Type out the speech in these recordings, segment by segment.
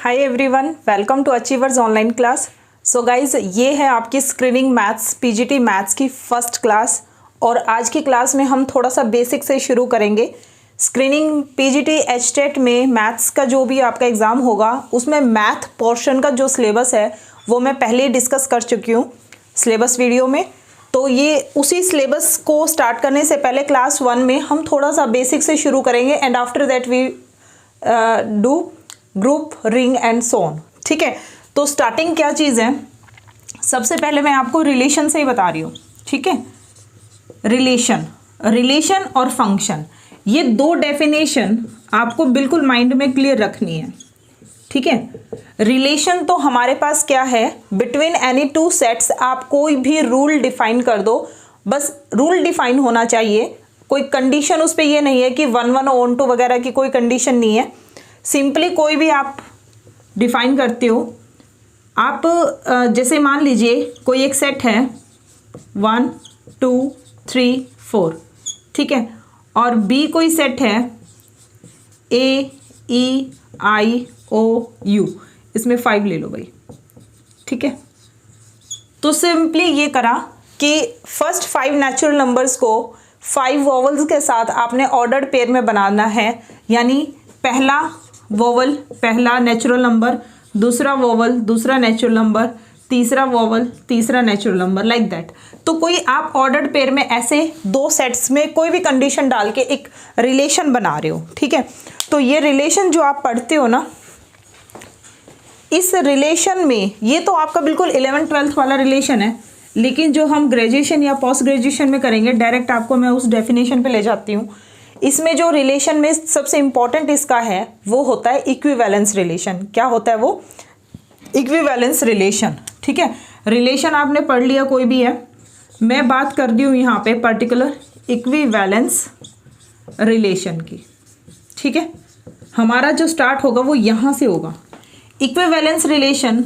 Hi everyone, welcome to Achievers online class. So guys, ये है आपकी स्क्रीनिंग मैथ्स पीजीटी मैथ्स की first class. और आज की क्लास में हम थोड़ा सा बेसिक से शुरू करेंगे। स्क्रीनिंग पीजीटी एचटेट में मैथ्स का जो भी आपका एग्ज़ाम होगा उसमें मैथ पोर्शन का जो सिलेबस है वो मैं पहले ही डिस्कस कर चुकी हूँ सिलेबस वीडियो में। तो ये उसी सिलेबस को स्टार्ट करने से पहले क्लास 1 में हम थोड़ा सा बेसिक से शुरू करेंगे and after that we do group, ring and so on. ठीक है, तो स्टार्टिंग क्या चीज़ है, सबसे पहले मैं आपको रिलेशन से ही बता रही हूँ। ठीक है, रिलेशन और फंक्शन, ये दो डेफिनेशन आपको बिल्कुल माइंड में क्लियर रखनी है। ठीक है, रिलेशन तो हमारे पास क्या है, बिटवीन एनी टू सेट्स आप कोई भी रूल डिफाइन कर दो, बस रूल डिफाइन होना चाहिए, कोई कंडीशन उस पर ये नहीं है कि 1 1 ऑन 2 वगैरह की कोई कंडीशन नहीं है। सिंपली कोई भी आप डिफाइन करते हो। आप जैसे मान लीजिए कोई एक सेट है 1 2 3 4, ठीक है, और बी कोई सेट है AEIOU, इसमें 5 ले लो भाई। ठीक है, तो सिंपली ये करा कि फर्स्ट 5 नेचुरल नंबर्स को 5 वोवल्स के साथ आपने ऑर्डर्ड पेयर में बनाना है। यानी पहला वोवल पहला नेचुरल नंबर, दूसरा वोवल दूसरा नेचुरल नंबर, तीसरा वोवल तीसरा नेचुरल नंबर, लाइक दैट। तो कोई आप ऑर्डर्ड पेयर में ऐसे दो सेट्स में कोई भी कंडीशन डाल के एक रिलेशन बना रहे हो। ठीक है, तो ये रिलेशन जो आप पढ़ते हो ना, इस रिलेशन में ये तो आपका बिल्कुल 11th-12th वाला रिलेशन है, लेकिन जो हम ग्रेजुएशन या पोस्ट ग्रेजुएशन में करेंगे डायरेक्ट आपको मैं उस डेफिनेशन पे ले जाती हूँ। इसमें जो रिलेशन में सबसे इंपॉर्टेंट इसका है वो होता है इक्विवेलेंस रिलेशन। क्या होता है वो? Equivalence relation. ठीक है, रिलेशन आपने पढ़ लिया कोई भी है, मैं बात कर रही हूँ यहाँ पे पर्टिकुलर इक्विवेलेंस रिलेशन की। ठीक है, हमारा जो स्टार्ट होगा वो यहाँ से होगा। इक्विवेलेंस रिलेशन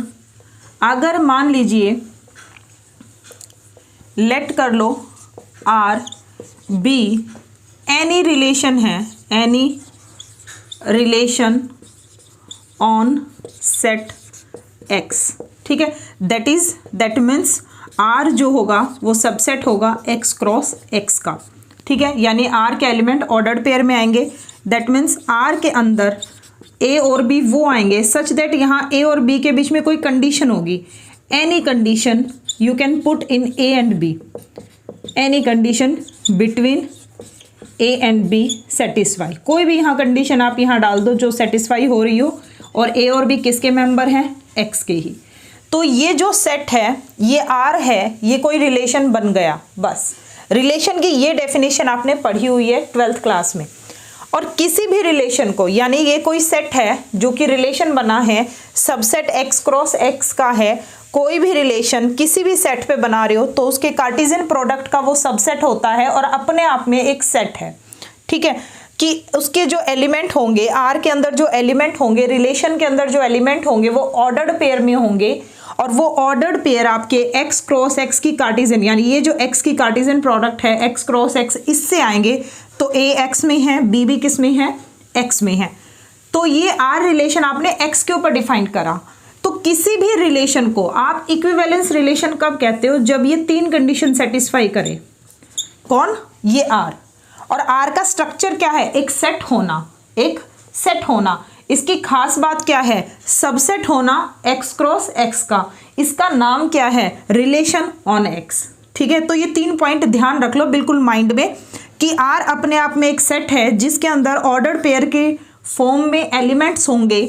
अगर मान लीजिए लेट कर लो आर बी एनी रिलेशन है, any relation on set x. ठीक है, दैट मीन्स आर जो होगा वो सबसेट होगा एक्स क्रॉस एक्स का। ठीक है, यानी आर के एलिमेंट ऑर्डर्ड पेयर में आएंगे। दैट मीन्स आर के अंदर ए और बी वो आएंगे सच दैट यहाँ ए और बी के बीच में कोई कंडीशन होगी। Any condition you can put in A and B, any condition between A and B satisfy. कोई भी यहाँ कंडीशन आप यहाँ डाल दो जो सेटिस्फाई हो रही हो, और ए और बी किसके मेंबर हैं? एक्स के ही। तो ये जो सेट है ये आर है, ये कोई रिलेशन बन गया। बस रिलेशन की ये डेफिनेशन आपने पढ़ी हुई है 12th क्लास में। और किसी भी रिलेशन को, यानी ये कोई सेट है जो कि रिलेशन बना है, सबसेट एक्स क्रॉस एक्स का है, कोई भी रिलेशन किसी भी सेट पे बना रहे हो तो उसके कार्टेशियन प्रोडक्ट का वो सबसेट होता है और अपने आप में एक सेट है। ठीक है, कि उसके जो एलिमेंट होंगे आर के अंदर, जो एलिमेंट होंगे रिलेशन के अंदर, जो एलिमेंट होंगे वो ऑर्डर्ड पेयर में होंगे, और वो ऑर्डर्ड पेयर आपके एक्स क्रॉस एक्स की कार्टेशियन, यानी ये जो एक्स की कार्टेशियन प्रोडक्ट है एक्स क्रॉस एक्स, इससे आएंगे। तो ए एक्स में है, बी भी किस में है? एक्स में है। तो ये आर रिलेशन आपने एक्स के ऊपर डिफाइन करा। तो किसी भी रिलेशन को आप इक्विवेलेंस रिलेशन कब कहते हो? जब ये 3 कंडीशन सेटिस्फाई करे। कौन? ये आर। और आर का स्ट्रक्चर क्या है? एक सेट होना, एक सेट होना। इसकी खास बात क्या है? सबसेट होना एक्स क्रॉस एक्स का। इसका नाम क्या है? Relation on x. ठीक है, तो ये 3 पॉइंट ध्यान रख लो बिल्कुल माइंड में, कि आर अपने आप में एक सेट है जिसके अंदर ऑर्डर्ड पेयर के फॉर्म में एलिमेंट्स होंगे,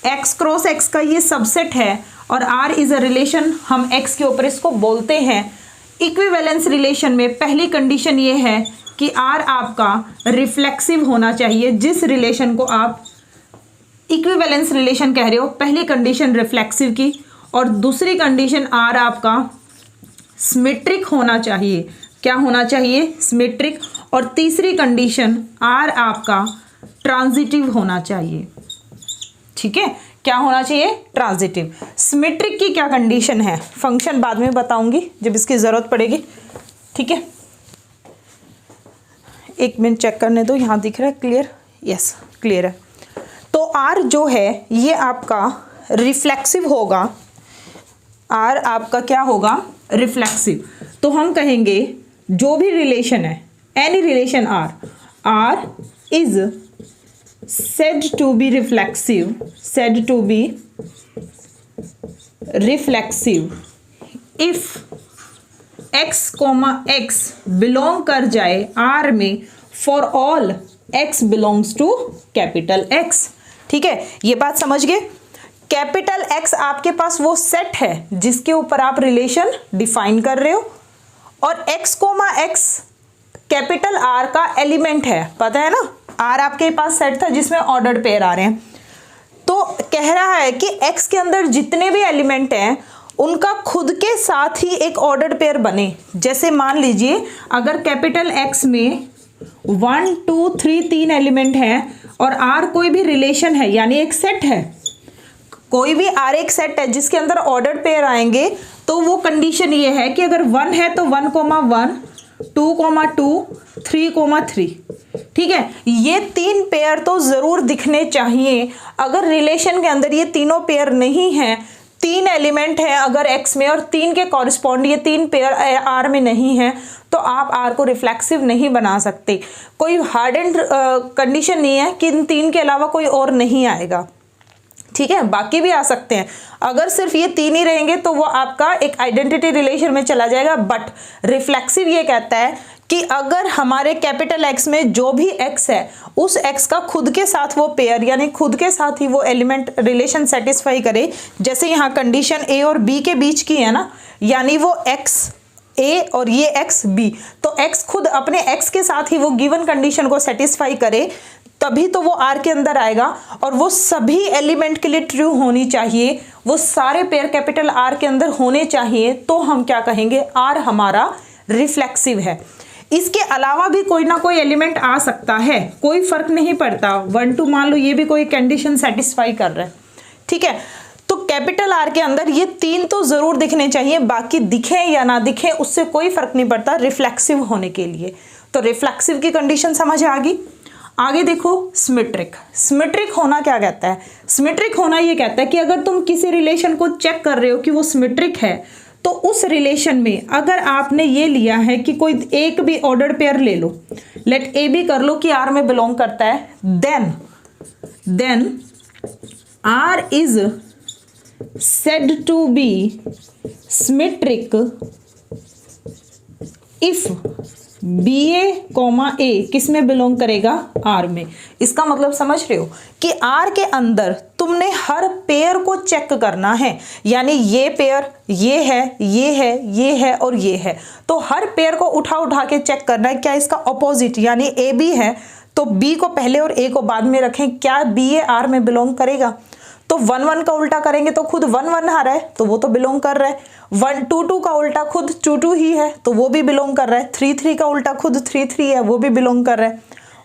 एक्स क्रॉस एक्स का ये सबसेट है, और आर इज अ रिलेशन, हम एक्स के ऊपर इसको बोलते हैं। इक्विवेलेंस रिलेशन में पहली कंडीशन ये है कि आर आपका रिफ्लेक्सिव होना चाहिए। जिस रिलेशन को आप इक्विवेलेंस रिलेशन कह रहे हो, पहली कंडीशन रिफ्लेक्सिव की, और दूसरी कंडीशन आर आपका सिमेट्रिक होना चाहिए। क्या होना चाहिए? सिमेट्रिक। और तीसरी कंडीशन आर आपका ट्रांजिटिव होना चाहिए। ठीक है, क्या होना चाहिए? ट्रांजिटिव। सिमेट्रिक की क्या कंडीशन है? फंक्शन बाद में बताऊंगी जब इसकी जरूरत पड़ेगी। ठीक है, एक मिनट चेक करने दो, यहाँ दिख रहा है क्लियर? यस, क्लियर है। तो आर जो है ये आपका रिफ्लेक्सिव होगा, आर आपका क्या होगा, रिफ्लेक्सिव। तो हम कहेंगे जो भी रिलेशन है, any relation R is said to be reflexive if x, x belong कर जाए R में for all x belongs to capital X। ठीक है, ये बात समझ गए। कैपिटल X आपके पास वो सेट है जिसके ऊपर आप रिलेशन डिफाइन कर रहे हो, और x, x कैपिटल R का एलिमेंट है, पता है ना। R आपके पास सेट था जिसमें ऑर्डर्ड पेयर आ रहे हैं, तो कह रहा है कि x के अंदर जितने भी एलिमेंट हैं उनका खुद के साथ ही एक ऑर्डर्ड पेयर बने। जैसे मान लीजिए अगर कैपिटल X में 1 2 3 3 एलिमेंट हैं और R कोई भी रिलेशन है, यानी एक सेट है, कोई भी R एक सेट है जिसके अंदर ऑर्डर्ड पेयर आएंगे, तो वो कंडीशन ये है कि अगर 1 है तो 1, 1 2, 2 3, 3। ठीक है, ये 3 पेयर तो जरूर दिखने चाहिए। अगर रिलेशन के अंदर ये तीनों पेयर नहीं है, 3 एलिमेंट है अगर X में और 3 के कॉरिस्पॉन्ड ये 3 पेयर R में नहीं है, तो आप R को रिफ्लेक्सिव नहीं बना सकते। कोई हार्ड एंड कंडीशन नहीं है कि इन 3 के अलावा कोई और नहीं आएगा। ठीक है, बाकी भी आ सकते हैं। अगर सिर्फ ये 3 ही रहेंगे तो वो आपका एक आइडेंटिटी रिलेशन में चला जाएगा। बट रिफ्लेक्सिव ये कहता है कि अगर हमारे कैपिटल X में जो भी X है उस X का खुद के साथ वो पेयर, यानी खुद के साथ ही वो एलिमेंट रिलेशन सेटिस्फाई करे, जैसे यहाँ कंडीशन A और B के बीच की है ना, यानी वो X A और ये X B, तो X खुद अपने X के साथ ही वो गिवन कंडीशन को सेटिस्फाई करे, तभी तो वो R के अंदर आएगा। और वो सभी एलिमेंट के लिए ट्रू होनी चाहिए, वो सारे पेयर कैपिटल R के अंदर होने चाहिए, तो हम क्या कहेंगे, R हमारा रिफ्लेक्सिव है। इसके अलावा भी कोई ना कोई एलिमेंट आ सकता है, कोई फर्क नहीं पड़ता। 1 2 मान लो ये भी कोई कंडीशन सेटिस्फाई कर रहा है। ठीक है, तो कैपिटल R के अंदर ये 3 तो जरूर दिखने चाहिए, बाकी दिखे या ना दिखे उससे कोई फर्क नहीं पड़ता रिफ्लेक्सिव होने के लिए। तो रिफ्लेक्सिव की कंडीशन समझ आ गई। आगे देखो सिमेट्रिक। सिमेट्रिक होना क्या कहता है, सिमेट्रिक होना ये कहता है कि अगर तुम किसी रिलेशन को चेक कर रहे हो कि वो सिमेट्रिक है, तो उस रिलेशन में अगर आपने ये लिया है कि कोई एक भी ऑर्डर्ड पेयर ले लो, लेट ए बी कर लो कि R में बिलोंग करता है, then R is said to be symmetric if BA, A किस में बिलोंग करेगा, R में। इसका मतलब समझ रहे हो कि R के अंदर तुमने हर पेयर को चेक करना है, यानी ये पेयर ये है, ये है, ये है और ये है, तो हर पेयर को उठा के चेक करना है क्या इसका ऑपोजिट, यानी A B है तो B को पहले और A को बाद में रखें, क्या BA R में बिलोंग करेगा। तो 1 1 का उल्टा करेंगे तो खुद 1 1 आ रहा है तो वो तो बिलोंग कर रहा है। 1 2 2 का उल्टा खुद 2 2 ही है तो वो भी बिलोंग कर रहा है। 3 3 का उल्टा खुद 3 3 है वो भी बिलोंग कर रहा है।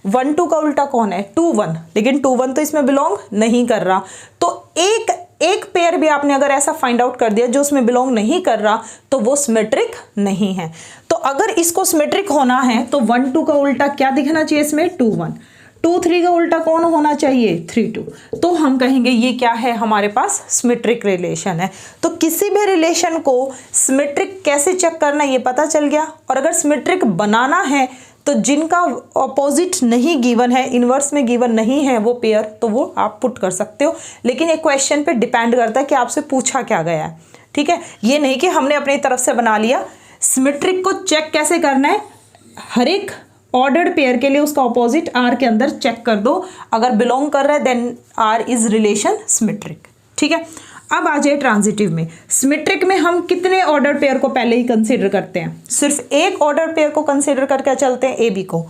1 2 का उल्टा कौन है, 2 1, लेकिन 2 1 तो इसमें बिलोंग नहीं कर रहा। तो एक पेयर भी आपने अगर ऐसा फाइंड आउट कर दिया जो उसमें बिलोंग नहीं कर रहा तो वो सिमेट्रिक नहीं है। तो अगर इसको सिमेट्रिक होना है तो 1 2 का उल्टा क्या दिखना चाहिए इसमें, 2 1। 2 3 का उल्टा कौन होना चाहिए, 3 2। तो हम कहेंगे ये क्या है, हमारे पास सिमेट्रिक रिलेशन है। तो किसी भी रिलेशन को सिमेट्रिक कैसे चेक करना ये पता चल गया। और अगर सिमेट्रिक बनाना है तो जिनका ऑपोजिट नहीं गिवन है, इनवर्स में गिवन नहीं है वो पेयर, तो वो आप पुट कर सकते हो। लेकिन एक क्वेश्चन पे डिपेंड करता है कि आपसे पूछा क्या गया है। ठीक है, ये नहीं कि हमने अपनी तरफ से बना लिया। सिमेट्रिक को चेक कैसे करना है, हर एक ऑर्डर्ड पेयर के लिए उसका ऑपोजिट R के अंदर चेक कर दो, अगर बिलोंग कर रहा है then R is relation symmetric. ठीक है, अब आ जाए ट्रांजिटिव में। सिमेट्रिक में हम कितने ऑर्डर पेयर को पहले ही कंसीडर करते हैं, सिर्फ एक ऑर्डर पेयर को कंसीडर करके चलते हैं, ए बी को।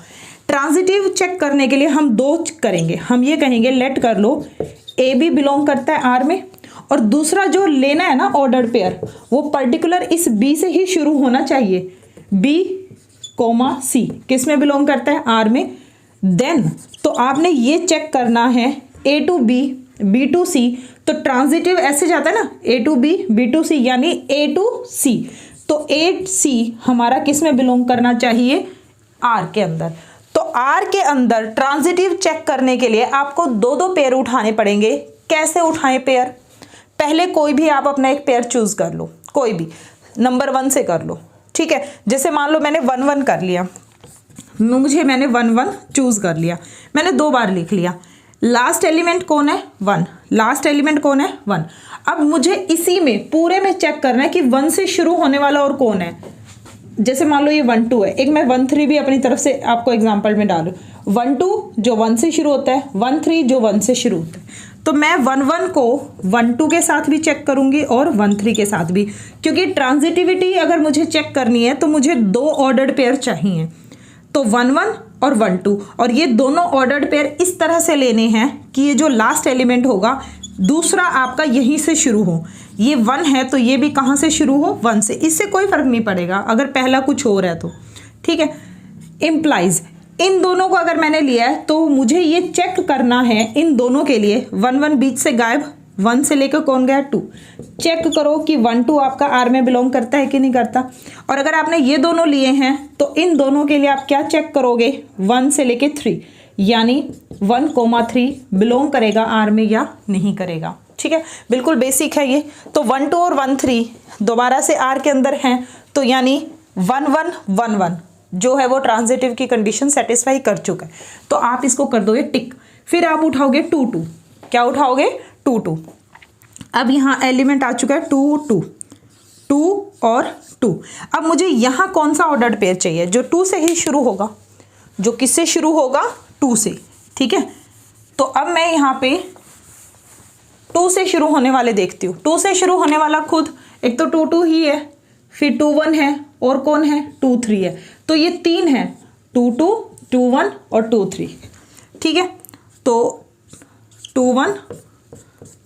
ट्रांजिटिव चेक करने के लिए हम 2 करेंगे। हम ये कहेंगे लेट कर लो ए बी बिलोंग करता है R में, और दूसरा जो लेना है ना ऑर्डर पेयर वो पर्टिकुलर इस B से ही शुरू होना चाहिए, B, C किस में बिलोंग करता है, R में। देन तो आपने ये चेक करना है A to B, B to C। तो ट्रांजिटिव ऐसे जाता है ना, A to B, B to C, यानी A to C। तो A C हमारा किस में बिलोंग करना चाहिए, R के अंदर। तो आर के अंदर ट्रांजिटिव चेक करने के लिए आपको दो दो पेयर उठाने पड़ेंगे। कैसे उठाएं पेयर? पहले कोई भी आप अपना एक पेयर चूज कर लो, कोई भी नंबर 1 से कर लो, ठीक है। जैसे मान लो मैंने 1 1 कर लिया, मैंने 1 1 चूज कर लिया, मैंने 2 बार लिख लिया। लास्ट एलिमेंट कौन है? 1। लास्ट एलिमेंट कौन है? 1। अब मुझे इसी में पूरे में चेक करना है कि 1 से शुरू होने वाला और कौन है। जैसे मान लो ये 1 2 है, एक मैं 1 3 भी अपनी तरफ से आपको एग्जांपल में डालूं। 1 2 जो 1 से शुरू होता है, 1 3 जो 1 से शुरू होता है। तो मैं 1 1 को 1 2 के साथ भी चेक करूंगी और 1 3 के साथ भी, क्योंकि ट्रांजिटिविटी अगर मुझे चेक करनी है तो मुझे 2 ऑर्डर्ड पेयर चाहिए। तो 1 1 और 1 2, और ये दोनों ऑर्डर्ड पेयर इस तरह से लेने हैं कि ये जो लास्ट एलिमेंट होगा दूसरा आपका यहीं से शुरू हो। ये 1 है तो ये भी कहाँ से शुरू हो? 1 से। इससे कोई फर्क नहीं पड़ेगा अगर पहला कुछ और है तो, ठीक है। इम्प्लाइज इन दोनों को अगर मैंने लिया है तो मुझे ये चेक करना है इन दोनों के लिए 1 1 बीच से गायब, 1 से लेकर कौन गया? 2। चेक करो कि 1 2 आपका आर में बिलोंग करता है कि नहीं करता। और अगर आपने ये दोनों लिए हैं तो इन दोनों के लिए आप क्या चेक करोगे? 1 से लेके 3, यानी 1 3 बिलोंग करेगा आर में या नहीं करेगा, ठीक है। बिल्कुल बेसिक है ये। तो 1 2 और 1 3 दोबारा से आर के अंदर हैं, तो यानी 1 1 1 1 जो है वो ट्रांजिटिव की कंडीशन सेटिस्फाई कर चुका है। तो आप इसको कर दोगे टिक। फिर आप उठाओगे 2 2। क्या उठाओगे? 2 2। अब यहाँ एलिमेंट आ चुका है 2 2 2 और 2। अब मुझे यहाँ कौन सा ऑर्डर्ड पेयर चाहिए? जो 2 से ही शुरू होगा। जो किससे शुरू होगा? 2 से, ठीक है। तो अब मैं यहाँ पे 2 से शुरू होने वाले देखती हूँ। 2 से शुरू होने वाला खुद एक तो 2 2 ही है, फिर 2 1 है और कौन है? 2 3 है। तो ये 3 है, 2 2 2 1 और 2 3, ठीक है। तो 2 1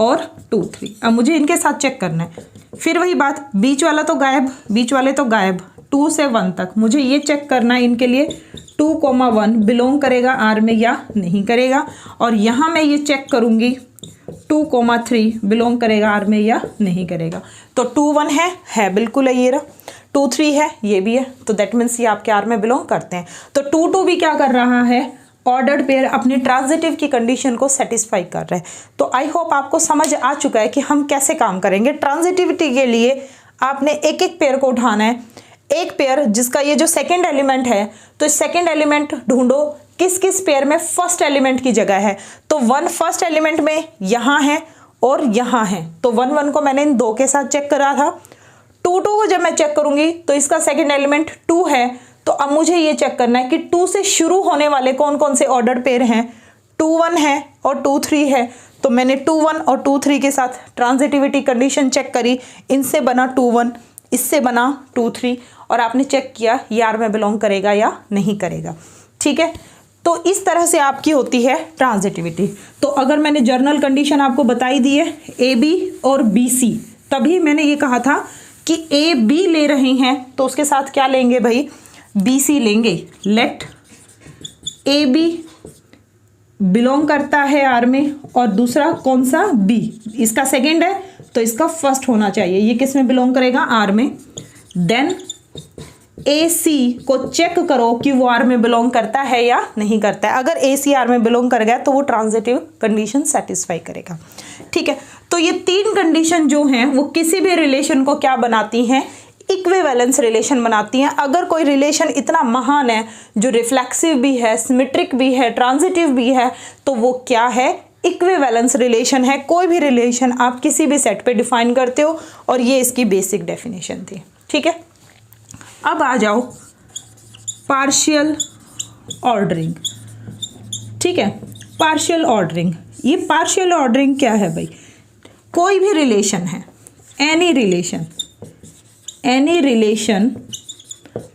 और 2 3। अब मुझे इनके साथ चेक करना है। फिर वही बात, बीच वाला तो गायब, बीच वाले तो गायब। 2 से 1 तक मुझे ये चेक करना है इनके लिए 2 1 बिलोंग करेगा आर में या नहीं करेगा। और यहाँ मैं ये चेक करूँगी 2 3 बिलोंग करेगा आर में या नहीं करेगा। तो 2 1 है बिल्कुल है, ये रहा। 2 3 है, ये भी है। तो दैट मीन्स ये आपके आर में बिलोंग करते हैं। तो 2 2 भी क्या कर रहा है? ऑर्डर्ड पेयर अपनी ट्रांजिटिव की कंडीशन को सेटिस्फाई कर रहे हैं। तो आई होप आपको समझ आ चुका है कि हम कैसे काम करेंगे। ट्रांजिटिविटी के लिए आपने एक एक पेयर को उठाना है। एक पेयर जिसका ये जो सेकंड एलिमेंट है, तो सेकंड एलिमेंट ढूंढो किस किस पेयर में फर्स्ट एलिमेंट की जगह है। तो 1 फर्स्ट एलिमेंट में यहाँ है और यहाँ है। तो 1 1 को मैंने इन 2 के साथ चेक करा था। 2 2 को जब मैं चेक करूंगी तो इसका सेकंड एलिमेंट 2 है। तो अब मुझे ये चेक करना है कि 2 से शुरू होने वाले कौन कौन से ऑर्डर्ड पेयर हैं। 2 1 है और 2 3 है। तो मैंने 2 1 और 2 3 के साथ ट्रांजिटिविटी कंडीशन चेक करी। इनसे बना 2 1, इससे बना 2 3, और आपने चेक किया ये आर में बिलोंग करेगा या नहीं करेगा, ठीक है। तो इस तरह से आपकी होती है ट्रांजिटिविटी। तो अगर मैंने जर्नल कंडीशन आपको बताई दी है ए बी और बी सी, तभी मैंने ये कहा था कि ए बी ले रहे हैं तो उसके साथ क्या लेंगे भाई? बी सी लेंगे। लेट ए बी बिलोंग करता है आर में, और दूसरा कौन सा? बी। इसका सेकेंड है तो इसका फर्स्ट होना चाहिए। ये किस में बिलोंग करेगा? आर में। देन ए सी को चेक करो कि वो आर में बिलोंग करता है या नहीं करता है। अगर ए सी आर में बिलोंग कर गया तो वो ट्रांजिटिव कंडीशन सेटिस्फाई करेगा, ठीक है। तो ये 3 कंडीशन जो हैं वो किसी भी रिलेशन को क्या बनाती हैं? इक्विवेलेंस रिलेशन बनाती हैं। अगर कोई रिलेशन इतना महान है जो रिफ्लेक्सिव भी है, सिमेट्रिक भी है, ट्रांजिटिव भी है, तो वो क्या है? इक्विवेलेंस रिलेशन है। कोई भी रिलेशन आप किसी भी सेट पे डिफाइन करते हो, और ये इसकी बेसिक डेफिनेशन थी, ठीक है। अब आ जाओ पार्शियल ऑर्डरिंग, ठीक है। पार्शियल ऑर्डरिंग, ये पार्शियल ऑर्डरिंग क्या है भाई? कोई भी रिलेशन है, any relation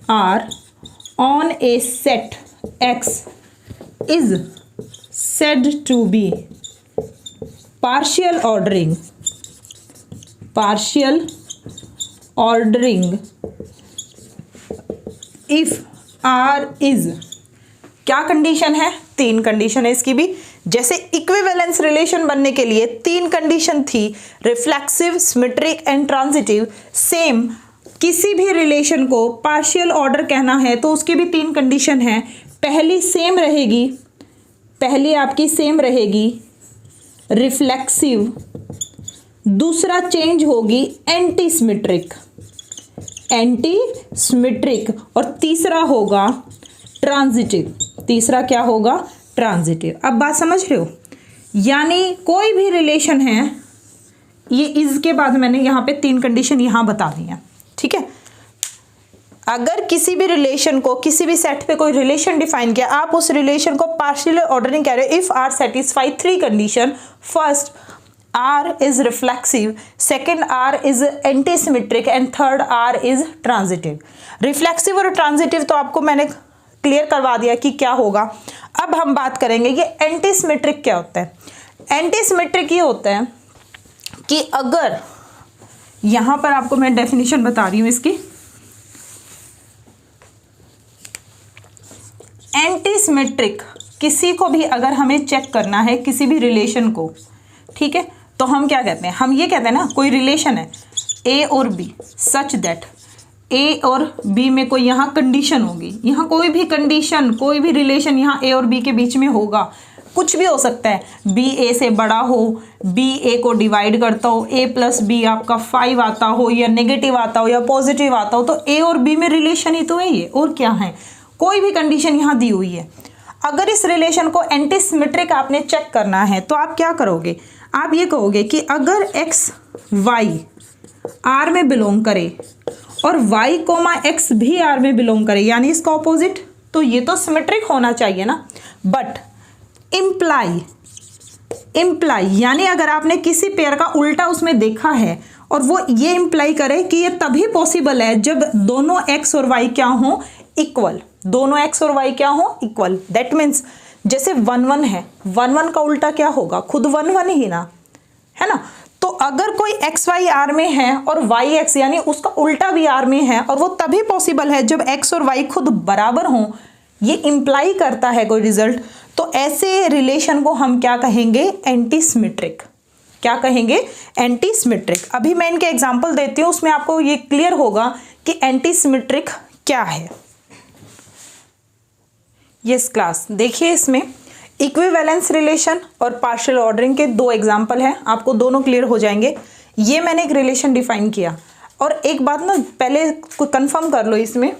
R on A set X is said to be partial ordering if R is, क्या कंडीशन है? 3 कंडीशन है इसकी भी। जैसे इक्विवेलेंस रिलेशन बनने के लिए 3 कंडीशन थी, reflexive, symmetric and transitive. Same किसी भी रिलेशन को पार्शियल ऑर्डर कहना है तो उसकी भी 3 कंडीशन है। पहली सेम रहेगी, पहली आपकी सेम रहेगी रिफ्लेक्सिव, दूसरा चेंज होगी एंटी सिमेट्रिक, एंटी सिमेट्रिक, और तीसरा होगा ट्रांजिटिव, तीसरा क्या होगा, ट्रांजिटिव। अब बात समझ रहे हो, यानी कोई भी रिलेशन है, ये इज के बाद मैंने यहाँ पे 3 कंडीशन यहाँ बता दी हैं, ठीक है। अगर किसी भी रिलेशन को, किसी भी सेट पे कोई रिलेशन डिफाइन किया, आप उस रिलेशन को पार्शियल ऑर्डरिंग कह रहे हो if R satisfy 3 condition. First, R is reflexive, second R is antisymmetric and third R is transitive। Reflexive और ट्रांजिटिव तो आपको मैंने क्लियर करवा दिया कि क्या होगा। अब हम बात करेंगे ये एंटीसिमेट्रिक क्या होता है। एंटीसिमेट्रिक ये होता है कि अगर यहां पर आपको मैं डेफिनेशन बता रही हूं इसकी, एंटीसिमेट्रिक किसी को भी अगर हमें चेक करना है किसी भी रिलेशन को, ठीक है, तो हम क्या कहते हैं, हम ये कहते हैं ना, कोई रिलेशन है ए और बी सच दैट ए और बी में कोई यहाँ कंडीशन होगी, यहाँ कोई भी कंडीशन, कोई भी रिलेशन यहाँ ए और बी के बीच में होगा, कुछ भी हो सकता है, बी ए से बड़ा हो, बी ए को डिवाइड करता हो, ए प्लस बी आपका 5 आता हो, या नेगेटिव आता हो या पॉजिटिव आता हो, तो ए और बी में रिलेशन ही तो है ये, और क्या है, कोई भी कंडीशन यहाँ दी हुई है। अगर इस रिलेशन को एंटीसिमेट्रिक आपने चेक करना है तो आप क्या करोगे, आप ये कहोगे कि अगर एक्स वाई आर में बिलोंग करे और वाई कोमा एक्स भी आर में बिलोंग करे, यानी इसका ऑपोजिट, तो ये तो सिमेट्रिक होना चाहिए ना। बट इम्प्लाई यानी अगर आपने किसी पेयर का उल्टा उसमें देखा है और वो ये इम्प्लाई करे कि ये तभी पॉसिबल है जब दोनों एक्स और वाई क्या हो, इक्वल, दोनों एक्स और वाई क्या हो, इक्वल। दैट मीन्स जैसे 1 1 है, 1 1 का उल्टा क्या होगा, खुद 1 1 ही ना, है ना। तो अगर कोई एक्स वाई आर में है और वाई एक्स यानी उसका उल्टा भी आर में है, और वो तभी पॉसिबल है जब एक्स और वाई खुद बराबर हों, ये इंप्लाई करता है कोई रिजल्ट, तो ऐसे रिलेशन को हम क्या कहेंगे, एंटीसिमेट्रिक। क्या कहेंगे, एंटीसिमेट्रिक। अभी मैं इनके एग्जांपल देती हूँ, उसमें आपको ये क्लियर होगा कि एंटीसिमेट्रिक क्या है। यस क्लास, देखिए इसमें इक्विवेलेंस रिलेशन और पार्शियल ऑर्डरिंग के 2 एग्जाम्पल हैं, आपको दोनों क्लियर हो जाएंगे। ये मैंने एक रिलेशन डिफाइन किया, और एक बात ना पहले कंफर्म कर लो इसमें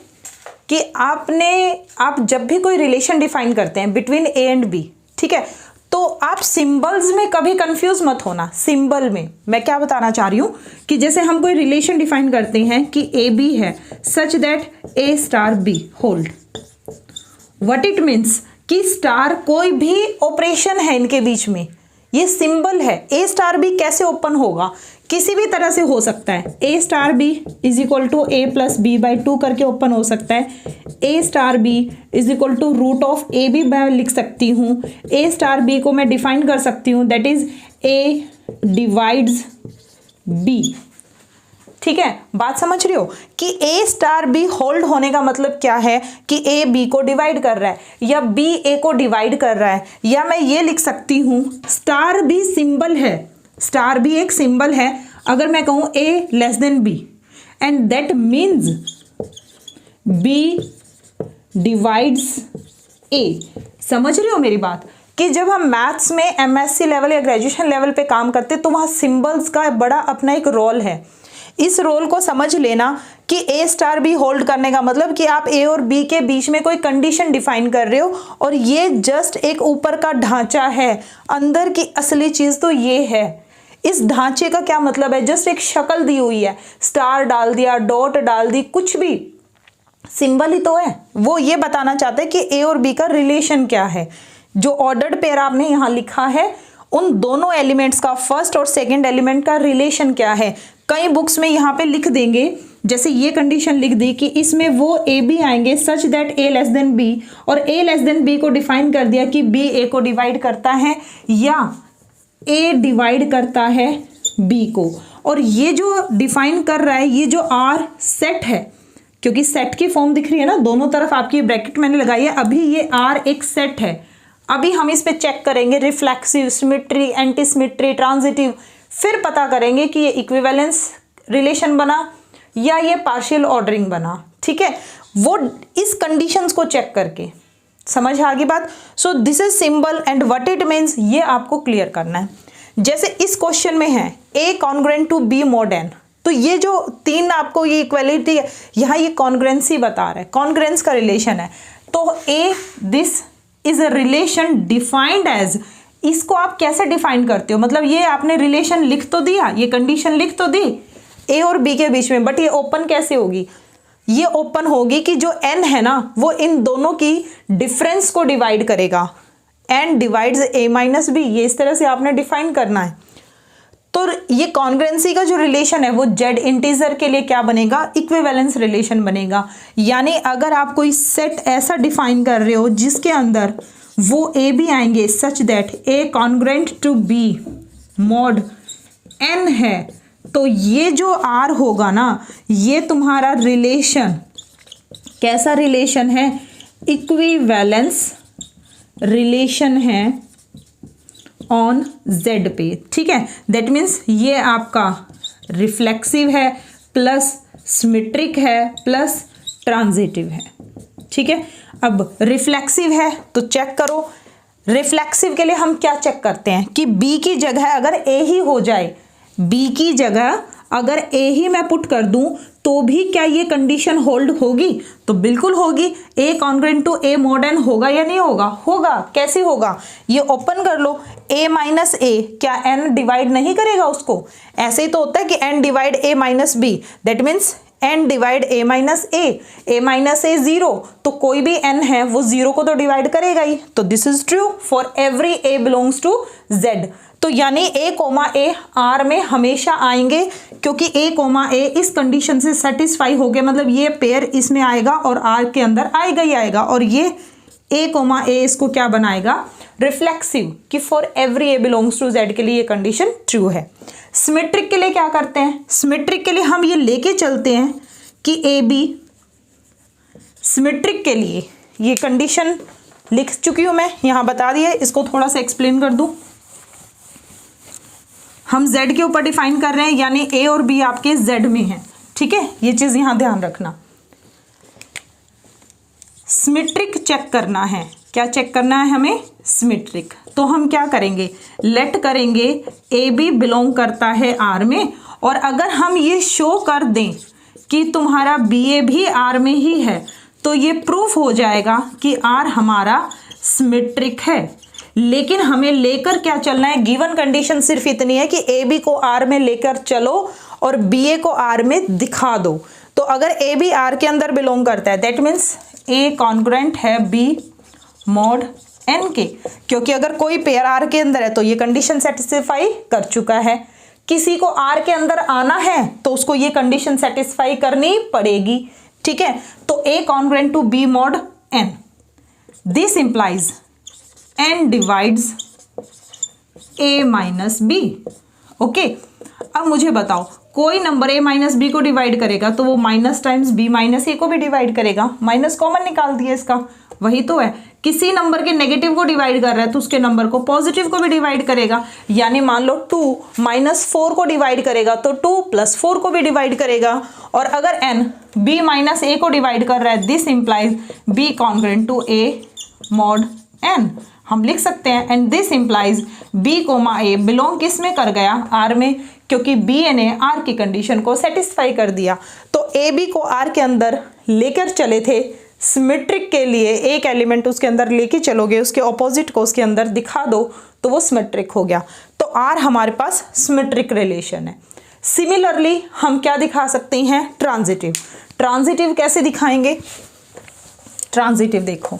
कि आप जब भी कोई रिलेशन डिफाइन करते हैं बिटवीन ए एंड बी, ठीक है, तो आप सिंबल्स में कभी कंफ्यूज मत होना। सिंबल में मैं क्या बताना चाह रही हूँ कि जैसे हम कोई रिलेशन डिफाइन करते हैं कि ए बी है such that A star B hold, what it means कि स्टार कोई भी ऑपरेशन है इनके बीच में, ये सिंबल है। ए स्टार बी कैसे ओपन होगा, किसी भी तरह से हो सकता है। A star B is equal to A plus B by 2 करके ओपन हो सकता है। A star B is equal to root of A भी मैं लिख सकती हूँ। ए स्टार बी को मैं डिफाइन कर सकती हूँ, that is A divides B. ठीक है, बात समझ रहे हो कि ए स्टार बी होल्ड होने का मतलब क्या है कि ए बी को डिवाइड कर रहा है या बी ए को डिवाइड कर रहा है। या मैं ये लिख सकती हूँ स्टार बी सिंबल है, स्टार बी एक सिंबल है। अगर मैं कहूँ A less than B and that means B divides A. समझ रहे हो मेरी बात कि जब हम मैथ्स में एमएससी लेवल या ग्रेजुएशन लेवल पे काम करते तो वहाँ सिंबल्स का बड़ा अपना एक रोल है। इस रोल को समझ लेना कि ए स्टार बी होल्ड करने का मतलब कि आप ए और बी के बीच में कोई कंडीशन डिफाइन कर रहे हो और ये जस्ट एक ऊपर का ढांचा है, अंदर की असली चीज़ तो ये है। इस ढांचे का क्या मतलब है, जस्ट एक शक्ल दी हुई है, स्टार डाल दिया, डॉट डाल दी, कुछ भी सिंबल ही तो है। वो ये बताना चाहते हैं कि ए और बी का रिलेशन क्या है। जो ऑर्डर्ड पेयर आपने यहाँ लिखा है उन दोनों एलिमेंट्स का फर्स्ट और सेकंड एलिमेंट का रिलेशन क्या है। कई बुक्स में यहाँ पे लिख देंगे, जैसे ये कंडीशन लिख दी कि इसमें वो ए बी आएंगे such that A less than B, और ए लेस देन बी को डिफाइन कर दिया कि बी ए को डिवाइड करता है या ए डिवाइड करता है बी को। और ये जो डिफाइन कर रहा है ये जो आर सेट है, क्योंकि सेट की फॉर्म दिख रही है ना, दोनों तरफ आपकी ब्रैकेट मैंने लगाई है, अभी ये आर एक सेट है। अभी हम इस पे चेक करेंगे reflexive, symmetry, anti symmetry, transitive, फिर पता करेंगे कि ये इक्विवेलेंस रिलेशन बना या ये पार्शियल ऑर्डरिंग बना। ठीक है, वो इस कंडीशंस को चेक करके समझ आ गई बात। सो this is symbol and what it means ये आपको क्लियर करना है। जैसे इस क्वेश्चन में है A congruent to B mod N, तो ये जो तीन आपको ये इक्वलिटी है, यहाँ ये कॉन्ग्रुएंसी बता रहा है, कॉन्ग्रुएंस का रिलेशन है। तो A this is a relation defined as, इसको आप कैसे डिफाइन करते हो, मतलब ये आपने रिलेशन लिख तो दिया, ये कंडीशन लिख तो दी ए और बी के बीच में, बट ये ओपन कैसे होगी, ये ओपन होगी कि जो n है ना वो इन दोनों की डिफरेंस को डिवाइड करेगा, n divides a minus B, ये इस तरह से आपने डिफाइन करना है। तो ये कॉन्ग्रुएंसी का जो रिलेशन है वो z इंटीजर के लिए क्या बनेगा, इक्विवेलेंस रिलेशन बनेगा। यानी अगर आप कोई सेट ऐसा डिफाइन कर रहे हो जिसके अंदर वो a भी आएंगे such that a congruent to b mod n है, तो ये जो r होगा ना ये तुम्हारा रिलेशन कैसा रिलेशन है, इक्विवेलेंस रिलेशन है ऑन z पे, ठीक है। दैट मीन्स ये आपका रिफ्लेक्सिव है प्लस सिमेट्रिक है प्लस ट्रांजिटिव है, ठीक है। अब रिफ्लेक्सिव है तो चेक करो, रिफ्लेक्सिव के लिए हम क्या चेक करते हैं कि b की जगह अगर a ही हो जाए, b की जगह अगर a ही मैं पुट कर दूं तो भी क्या ये कंडीशन होल्ड होगी, तो बिल्कुल होगी। a congruent to a mod n होगा या नहीं होगा, होगा। कैसे होगा, ये ओपन कर लो, a माइनस a क्या n डिवाइड नहीं करेगा उसको, ऐसे ही तो होता है कि n divide a minus b, that means n divide a minus a minus a zero, तो कोई भी n है वो जीरो को तो डिवाइड करेगा ही। तो this is true for every a belongs to z। तो यानी a कोमा a r में हमेशा आएंगे, क्योंकि a कोमा a इस कंडीशन से सेटिस्फाई हो गया, मतलब ये पेयर इसमें आएगा और r के अंदर आएगा ही आएगा, और ये a कोमा a इसको क्या बनाएगा, रिफ्लेक्सिव, कि for every a belongs to z के लिए ये कंडीशन ट्रू है। सिमेट्रिक के लिए क्या करते हैं, सिमेट्रिक के लिए हम ये लेके चलते हैं कि ए बी, सिमेट्रिक के लिए ये कंडीशन लिख चुकी हूं मैं, यहां बता दिया, इसको थोड़ा सा एक्सप्लेन कर दूं। हम z के ऊपर डिफाइन कर रहे हैं, यानी a और b आपके z में है, ठीक है, ये चीज यहां ध्यान रखना। सिमेट्रिक चेक करना है, क्या चेक करना है हमें, सिमेट्रिक। तो हम क्या करेंगे, लेट करेंगे ए बी बिलोंग करता है आर में, और अगर हम ये शो कर दें कि तुम्हारा बी ए भी आर में ही है, तो ये प्रूफ हो जाएगा कि आर हमारा सिमेट्रिक है। लेकिन हमें लेकर क्या चलना है, गिवन कंडीशन सिर्फ इतनी है कि ए बी को आर में लेकर चलो और बी ए को आर में दिखा दो। तो अगर ए बी आर के अंदर बिलोंग करता है, दैट मीन्स ए कॉन्ग्रुएंट है बी मॉड एन के, क्योंकि अगर कोई पेयर आर के अंदर है तो ये कंडीशन सेटिस्फाई कर चुका है। किसी को आर के अंदर आना है तो उसको ये कंडीशन सेटिस्फाई करनी पड़ेगी, ठीक है। तो A congruent to B mod N, this implies N divides A minus B, okay. अब मुझे बताओ, कोई नंबर ए माइनस बी को डिवाइड करेगा तो वो minus times B minus A को भी डिवाइड करेगा, माइनस कॉमन निकाल दिया इसका, वही तो है। किसी नंबर के नेगेटिव को डिवाइड कर रहा है तो उसके नंबर को पॉजिटिव को भी डिवाइड करेगा, यानी मान लो 2 माइनस 4 को डिवाइड करेगा तो 2 प्लस 4 को भी डिवाइड करेगा। और अगर n b माइनस a को डिवाइड कर रहा है, this implies b congruent to a mod n, हम लिख सकते हैं। And this implies b comma a belong किस में कर गया, r में, क्योंकि b ने r की कंडीशन को सेटिस्फाई कर दिया। तो a b को r के अंदर लेकर चले थे, सिमेट्रिक के लिए एक एलिमेंट उसके अंदर लेके चलोगे, उसके ऑपोजिट को उसके अंदर दिखा दो तो वो सिमेट्रिक हो गया। तो आर हमारे पास सिमेट्रिक रिलेशन है। सिमिलरली हम क्या दिखा सकते हैं, ट्रांजिटिव। ट्रांजिटिव कैसे दिखाएंगे, ट्रांजिटिव देखो,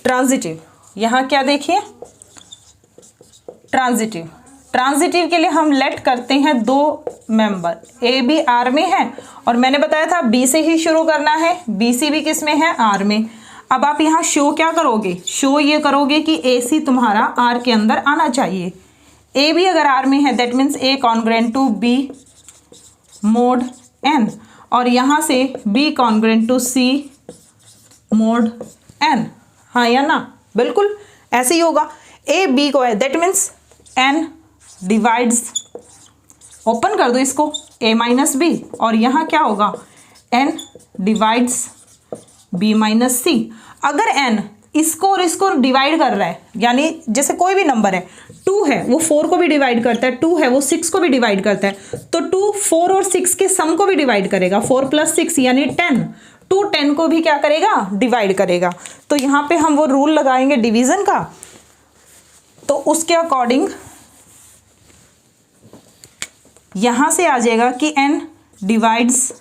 ट्रांजिटिव यहां क्या देखिए, ट्रांजिटिव, ट्रांजिटिव के लिए हम लेट करते हैं दो मेंबर, ए बी आर में है और मैंने बताया था बी से ही शुरू करना है, बी सी भी किस में है, आर में। अब आप यहाँ शो क्या करोगे, शो ये करोगे कि ए सी तुम्हारा आर के अंदर आना चाहिए। ए बी अगर आर में है that means A congruent to B mod N, और यहाँ से B congruent to C mod N, हाँ या ना, बिल्कुल ऐसे ही होगा। ए बी को है that means N divides open कर दो इसको, a माइनस बी, और यहाँ क्या होगा, n डिवाइड्स b माइनस सी। अगर n इसको और इसको डिवाइड कर रहा है, यानी जैसे कोई भी नंबर है, 2 है वो 4 को भी डिवाइड करता है, 2 है वो 6 को भी डिवाइड करता है, तो 2 4 और 6 के सम को भी डिवाइड करेगा, 4 + 6 यानी 10, 2 10 को भी क्या करेगा, डिवाइड करेगा। तो यहाँ पे हम वो रूल लगाएंगे डिवीजन का, तो उसके अकॉर्डिंग यहां से आ जाएगा कि n divides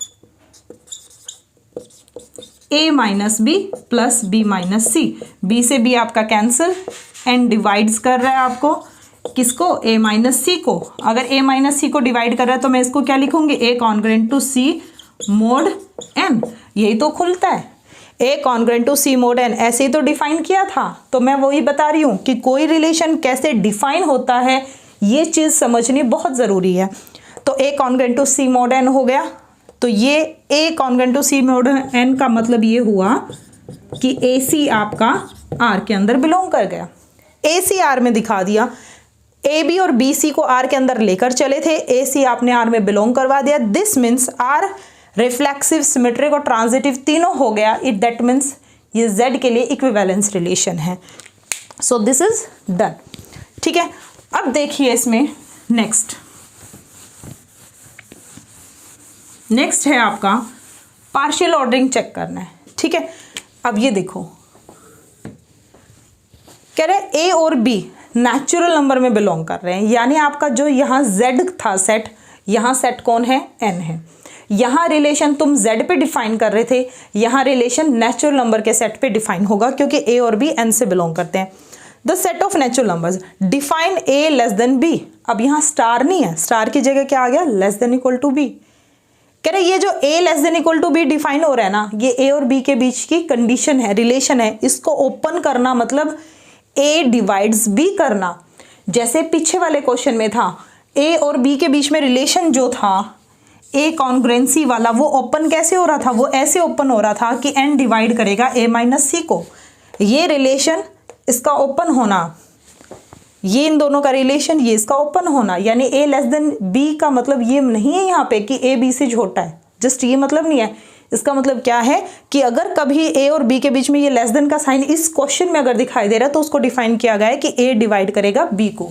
a minus B plus b minus C. b से b आपका कैंसिल, n डिवाइड्स कर रहा है आपको किसको, a माइनस सी को। अगर a माइनस सी को डिवाइड कर रहा है तो मैं इसको क्या लिखूंगी, a congruent to c mod n, यही तो खुलता है, a congruent to c mod n, ऐसे ही तो डिफाइन किया था। तो मैं वही बता रही हूँ कि कोई रिलेशन कैसे डिफाइन होता है, ये चीज़ समझनी बहुत ज़रूरी है। तो a congruent to c mod n हो गया, तो ये a congruent to c mod n का मतलब ये हुआ कि AC आपका R के अंदर बिलोंग कर गया। AC R में दिखा दिया, AB और BC को R के अंदर लेकर चले थे, AC आपने R में बिलोंग करवा दिया। This means R reflexive, symmetric और ट्रांजिटिव तीनों हो गया। इट दैट मीन्स ये Z के लिए इक्विवेलेंस रिलेशन है। So this is done. ठीक है, अब देखिए इसमें नेक्स्ट है आपका पार्शियल ऑर्डरिंग चेक करना है। ठीक है, अब ये देखो कह रहे A और B नेचुरल नंबर में बिलोंग कर रहे हैं, यानी आपका जो यहाँ Z था सेट, यहाँ सेट कौन है, N है। यहाँ रिलेशन तुम Z पे डिफाइन कर रहे थे, यहाँ रिलेशन नेचुरल नंबर के सेट पे डिफाइन होगा, क्योंकि A और B N से बिलोंग करते हैं। The set of natural numbers define A less then B। अब यहाँ स्टार नहीं है, स्टार की जगह क्या आ गया, less than equal to B। कह रहे ये जो A less than equal to B define हो रहा है ना, ये A और B के बीच की कंडीशन है, रिलेशन है। इसको ओपन करना मतलब A डिवाइड्स B करना। जैसे पीछे वाले क्वेश्चन में था, A और B के बीच में रिलेशन जो था A कॉन्ग्रुएंसी वाला, वो ओपन कैसे हो रहा था, वो ऐसे ओपन हो रहा था कि N डिवाइड करेगा A माइनस सी को। ये रिलेशन इसका ओपन होना, ये इन दोनों का रिलेशन, ये इसका ओपन होना, यानी A लेस देन B का मतलब ये नहीं है यहाँ पे कि A B से छोटा है, जस्ट ये मतलब नहीं है। इसका मतलब क्या है कि अगर कभी A और B के बीच में ये लेस देन का साइन इस क्वेश्चन में अगर दिखाई दे रहा है, तो उसको डिफाइन किया गया है कि A डिवाइड करेगा B को।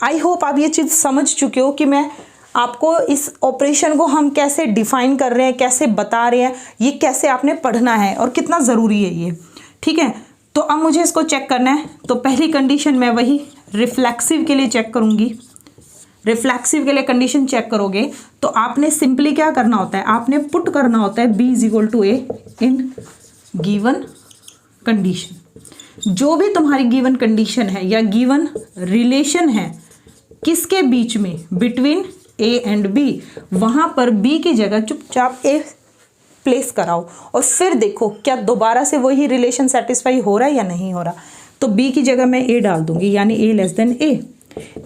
आई होप आप ये चीज़ समझ चुके हो कि मैं आपको इस ऑपरेशन को हम कैसे डिफाइन कर रहे हैं, कैसे बता रहे हैं, ये कैसे आपने पढ़ना है और कितना ज़रूरी है ये। ठीक है, तो अब मुझे इसको चेक करना है। तो पहली कंडीशन मैं वही रिफ्लेक्सिव के लिए चेक करूंगी। रिफ्लेक्सिव के लिए कंडीशन चेक करोगे तो आपने सिंपली क्या करना होता है, आपने पुट करना होता है B equal to A in given condition. जो भी तुम्हारी गिवन कंडीशन है या गिवन रिलेशन है किसके बीच में, बिटवीन A एंड B, वहां पर B की जगह चुपचाप A प्लेस कराओ और फिर देखो क्या दोबारा से वही रिलेशन सेटिस्फाई हो रहा है या नहीं हो रहा। तो B की जगह मैं A डाल दूंगी, यानी A less then A।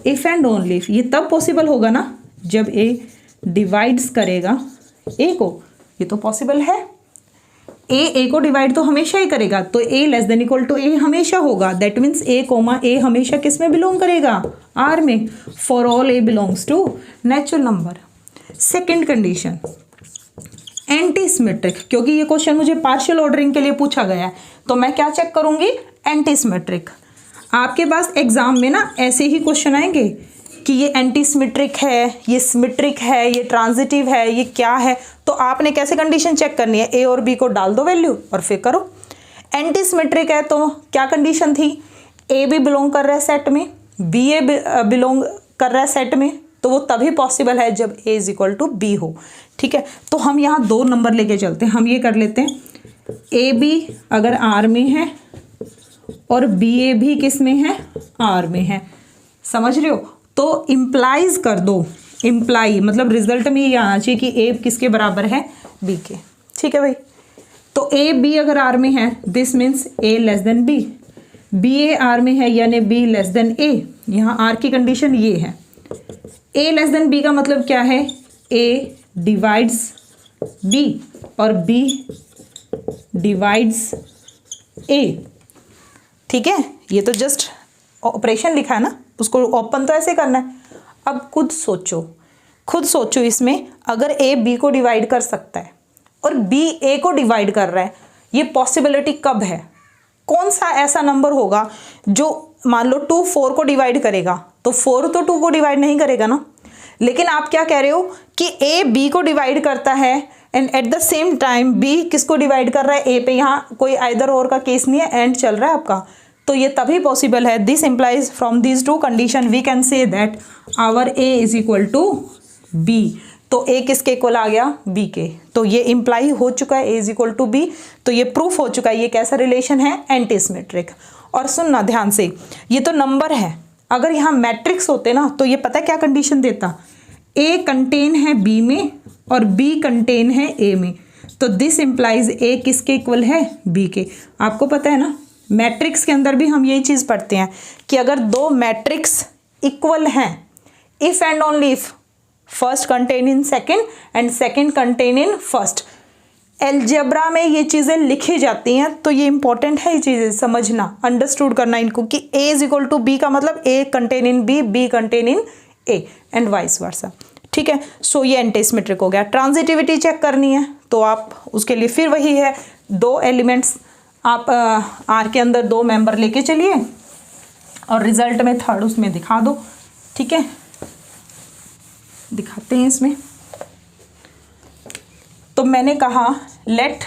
If and only if, ये तब पॉसिबल होगा ना जब A डिवाइड्स करेगा A को, ये तो पॉसिबल है। A को डिवाइड तो हमेशा ही करेगा, तो A less than equal to A हमेशा होगा। दैट मीन्स A हमेशा किस में बिलोंग करेगा, R में। For all A belongs to natural number. Second condition anti symmetric, क्योंकि ये क्वेश्चन मुझे पार्शियल ऑर्डरिंग के लिए पूछा गया है, तो मैं क्या चेक करूंगी, एंटी सिमेट्रिक। आपके पास एग्जाम में ना ऐसे ही क्वेश्चन आएंगे कि ये एंटी सिमेट्रिक है, ये सिमेट्रिक है, ये ट्रांजिटिव है, ये क्या है। तो आपने कैसे कंडीशन चेक करनी है, A और B को डाल दो वैल्यू और फिर करो। एंटी सिमेट्रिक है तो क्या कंडीशन थी, A भी बिलोंग कर रहा है सेट में, B बिलोंग कर रहा है सेट में, तो वो तभी पॉसिबल है जब A is equal to B हो। ठीक है, तो हम यहाँ 2 नंबर लेके चलते हैं। हम ये कर लेते हैं AB अगर R में है और BA भी किस में है, R में है। समझ रहे हो, तो इम्प्लाइज कर दो, इम्प्लाई मतलब रिजल्ट में ये आना चाहिए कि A किसके बराबर है, B के। ठीक है भाई, तो A B अगर R में है, this means A less then B। BA R में है यानी B लेस देन A। यहाँ R की कंडीशन ये है। A लेस देन B का मतलब क्या है, A डिवाइड्स B और B डिवाइड्स A। ठीक है, ये तो जस्ट ऑपरेशन लिखा है ना, उसको ओपन तो ऐसे करना है। अब खुद सोचो, खुद सोचो इसमें, अगर ए बी को डिवाइड कर सकता है और बी ए को डिवाइड कर रहा है, ये पॉसिबिलिटी कब है? कौन सा ऐसा नंबर होगा जो मान लो 2 4 को डिवाइड करेगा, तो 4 तो 2 को डिवाइड नहीं करेगा ना। लेकिन आप क्या कह रहे हो कि ए बी को डिवाइड करता है and at the same time B किसको डिवाइड कर रहा है? ए पे। यहाँ कोई आइदर और का केस नहीं है, एंड चल रहा है आपका, तो ये तभी पॉसिबल है। This implies from this two condition we can say that our A is equal to B. तो ए किसके इक्वल आ गया? बी के। तो ये इम्प्लाई हो चुका है ए इज इक्वल टू बी, तो ये प्रूफ हो चुका है। ये कैसा रिलेशन है? Anti symmetric. और सुनना ध्यान से, ये तो नंबर है, अगर यहाँ मैट्रिक्स होते ना तो ये पता क्या कंडीशन देता? ए कंटेन है बी में और बी कंटेन है ए में, तो दिस इम्प्लाइज ए किसके इक्वल है? बी के। आपको पता है ना, मैट्रिक्स के अंदर भी हम यही चीज़ पढ़ते हैं कि अगर दो मैट्रिक्स इक्वल हैं, if and only if first contain in second and second contain in first. Algebra में ये चीज़ें लिखी जाती हैं, तो ये इंपॉर्टेंट है ये चीज़ें समझना, अंडरस्टूड करना इनको, कि A is equal to B का मतलब A contain in B, B contain in A and vice versa. ठीक है, सो ये एंटी सिमेट्रिक हो गया। ट्रांजिटिविटी चेक करनी है तो आप उसके लिए फिर वही है, 2 एलिमेंट्स आप आर के अंदर 2 मेंबर लेके चलिए और रिजल्ट में थर्ड उसमें दिखा दो। ठीक है, दिखाते हैं इसमें। तो मैंने कहा लेट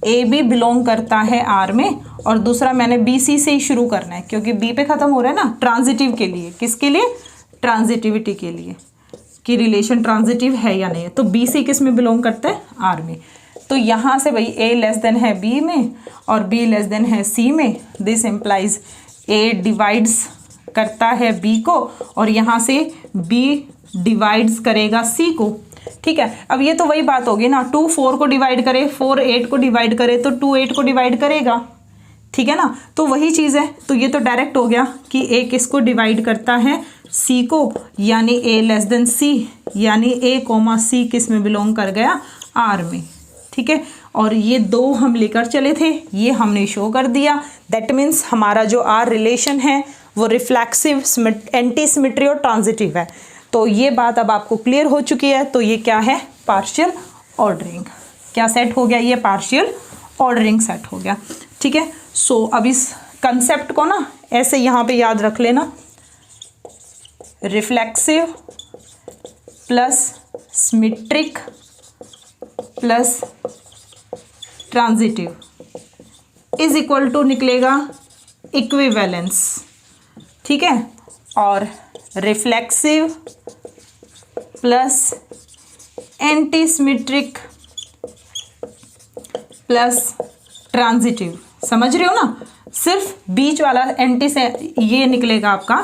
ए बी बिलोंग करता है आर में, और दूसरा मैंने बी सी से ही शुरू करना है क्योंकि बी पे ख़त्म हो रहा है ना, ट्रांजिटिव के लिए। किसके लिए? ट्रांजिटिविटी के लिए, कि रिलेशन ट्रांजिटिव है या नहीं। तो बी सी किस में बिलोंग करता है? आर में। तो यहाँ से भाई ए लेस देन है बी में और बी लेस देन है सी में। दिस इम्प्लाइज ए डिवाइड्स करता है बी को और यहाँ से बी डिवाइड्स करेगा सी को। ठीक है, अब ये तो वही बात होगी ना, 2 4 को डिवाइड करे, 4 8 को डिवाइड करे तो 2 8 को डिवाइड करेगा। ठीक है ना, तो वही चीज़ है। तो ये तो डायरेक्ट हो गया कि ए किसको डिवाइड करता है? सी को, यानी ए लेस देन सी, यानी ए कोमा सी किस में बिलोंग कर गया? आर में। ठीक है, और ये 2 हम लेकर चले थे, ये हमने शो कर दिया। दैट मीन्स हमारा जो आर रिलेशन है वो रिफ्लेक्सिव, एंटी सिमेट्री और ट्रांजिटिव है। तो ये बात अब आपको क्लियर हो चुकी है। तो ये क्या है? Partial ordering. क्या सेट हो गया? ये पार्शियल ऑर्डरिंग सेट हो गया। ठीक है, सो अब इस कंसेप्ट को ना ऐसे यहाँ पे याद रख लेना, reflexive plus symmetric plus transitive is equal to निकलेगा इक्विवेलेंस। ठीक है, और reflexive plus anti symmetric plus transitive, समझ रहे हो ना? सिर्फ बीच वाला एंटी से ये निकलेगा आपका